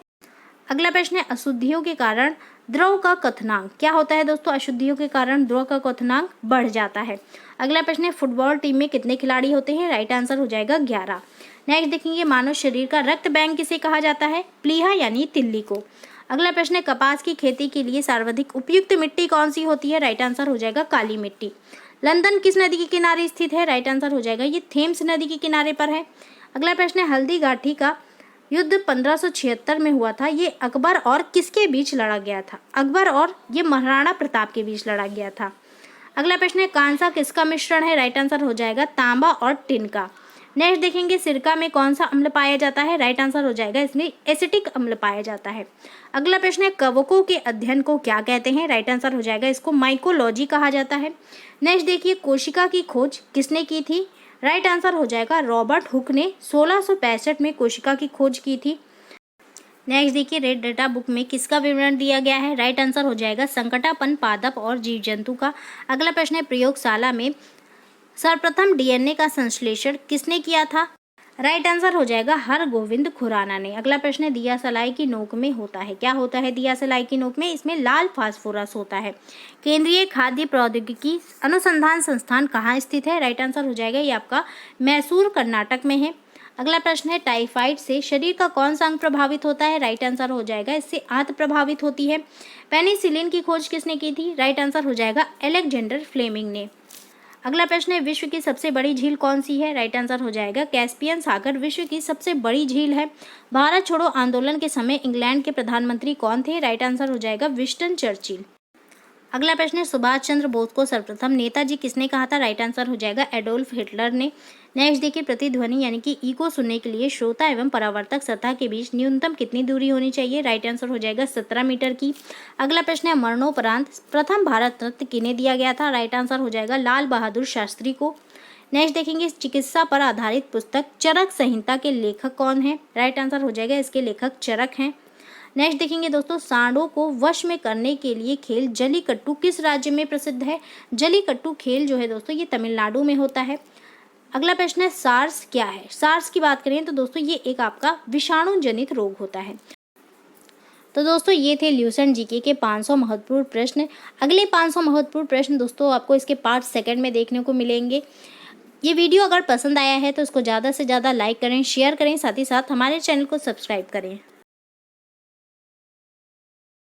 अगला प्रश्न है अशुद्धियों के कारण द्रव का क्वथनांक क्या होता है? दोस्तों अशुद्धियों के कारण द्रव का क्वथनांक बढ़ जाता है। अगला प्रश्न है फुटबॉल टीम में कितने खिलाड़ी होते हैं? राइट आंसर हो जाएगा 11। नेक्स्ट देखेंगे मानव शरीर का रक्त बैंक किसे कहा जाता है? प्लीहा यानी तिल्ली को। अगला प्रश्न है कपास की खेती के लिए सर्वाधिक उपयुक्त मिट्टी कौन सी होती है? राइट आंसर हो जाएगा काली मिट्टी। लंदन किस नदी के किनारे स्थित है? राइट आंसर हो जाएगा ये थेम्स नदी के किनारे पर है। अगला प्रश्न है हल्दी घाटी का युद्ध 1576 में हुआ था। ये अकबर और किसके बीच लड़ा गया था? अकबर और ये महाराणा प्रताप के बीच लड़ा गया था। अगला प्रश्न है कांसा किसका मिश्रण है? राइट आंसर हो जाएगा तांबा और टिन का। नेक्स्ट देखेंगे सिरका में कौन सा अम्ल पाया जाता है? राइट आंसर हो जाएगा इसमें एसिटिक अम्ल पाया जाता है। अगला प्रश्न है कवकों के अध्ययन को क्या कहते हैं? राइट आंसर हो जाएगा इसको माइकोलॉजी कहा जाता है। नेक्स्ट देखिए कोशिका की खोज किसने की थी? राइट आंसर हो जाएगा रॉबर्ट हुक ने 1665 में कोशिका की खोज की थी। नेक्स्ट देखिए रेड डाटा बुक में किसका विवरण दिया गया है? राइट आंसर हो जाएगा संकटापन पादप और जीव जंतु का। अगला प्रश्न है प्रयोगशाला में सर्वप्रथम डीएनए का संश्लेषण किसने किया था? राइट आंसर हो जाएगा हरगोविंद खुराना ने। अगला प्रश्न है दिया सलाई की नोक में होता है। क्या होता है दिया सलाई की नोक में? इसमें लाल फास्फोरस होता है। केंद्रीय खाद्य प्रौद्योगिकी अनुसंधान संस्थान कहाँ स्थित है? राइट आंसर हो जाएगा ये आपका मैसूर कर्नाटक में है। अगला प्रश्न है टाइफाइड से शरीर का कौन सा अंग प्रभावित होता है? राइट आंसर हो जाएगा इससे आंत प्रभावित होती है। पेनिसिलिन की खोज किसने की थी? राइट आंसर हो जाएगा अलेक्जेंडर फ्लेमिंग ने। अगला प्रश्न है विश्व की सबसे बड़ी झील कौन सी है? राइट आंसर हो जाएगा कैस्पियन सागर विश्व की सबसे बड़ी झील है। भारत छोड़ो आंदोलन के समय इंग्लैंड के प्रधानमंत्री कौन थे? राइट आंसर हो जाएगा विंस्टन चर्चिल। अगला प्रश्न है सुभाष चंद्र बोस को सर्वप्रथम नेताजी किसने कहा था? राइट आंसर हो जाएगा एडोल्फ हिटलर ने। नेक्स्ट देखिए प्रतिध्वनि यानी कि इको सुनने के लिए श्रोता एवं परावर्तक सतह के बीच न्यूनतम कितनी दूरी होनी चाहिए? राइट आंसर हो जाएगा 17 मीटर की। अगला प्रश्न है मरणोपरांत प्रथम भारत रत्न किन्हें दिया गया था? राइट आंसर हो जाएगा लाल बहादुर शास्त्री को। नेक्स्ट देखेंगे चिकित्सा पर आधारित पुस्तक चरक संहिता के लेखक कौन है? राइट आंसर हो जाएगा इसके लेखक चरक हैं। नेक्स्ट देखेंगे दोस्तों सांडों को वश में करने के लिए खेल जलीकट्टू किस राज्य में प्रसिद्ध है? जलीकट्टू खेल जो है दोस्तों ये तमिलनाडु में होता है। अगला प्रश्न है सार्स क्या है? सार्स की बात करें तो दोस्तों ये एक आपका विषाणु जनित रोग होता है। तो दोस्तों ये थे ल्यूसेंट जीके के 500 महत्वपूर्ण प्रश्न। अगले 500 महत्वपूर्ण प्रश्न दोस्तों आपको इसके पार्ट सेकंड में देखने को मिलेंगे। ये वीडियो अगर पसंद आया है तो इसको ज़्यादा से ज़्यादा लाइक करें, शेयर करें, साथ ही साथ हमारे चैनल को सब्सक्राइब करें।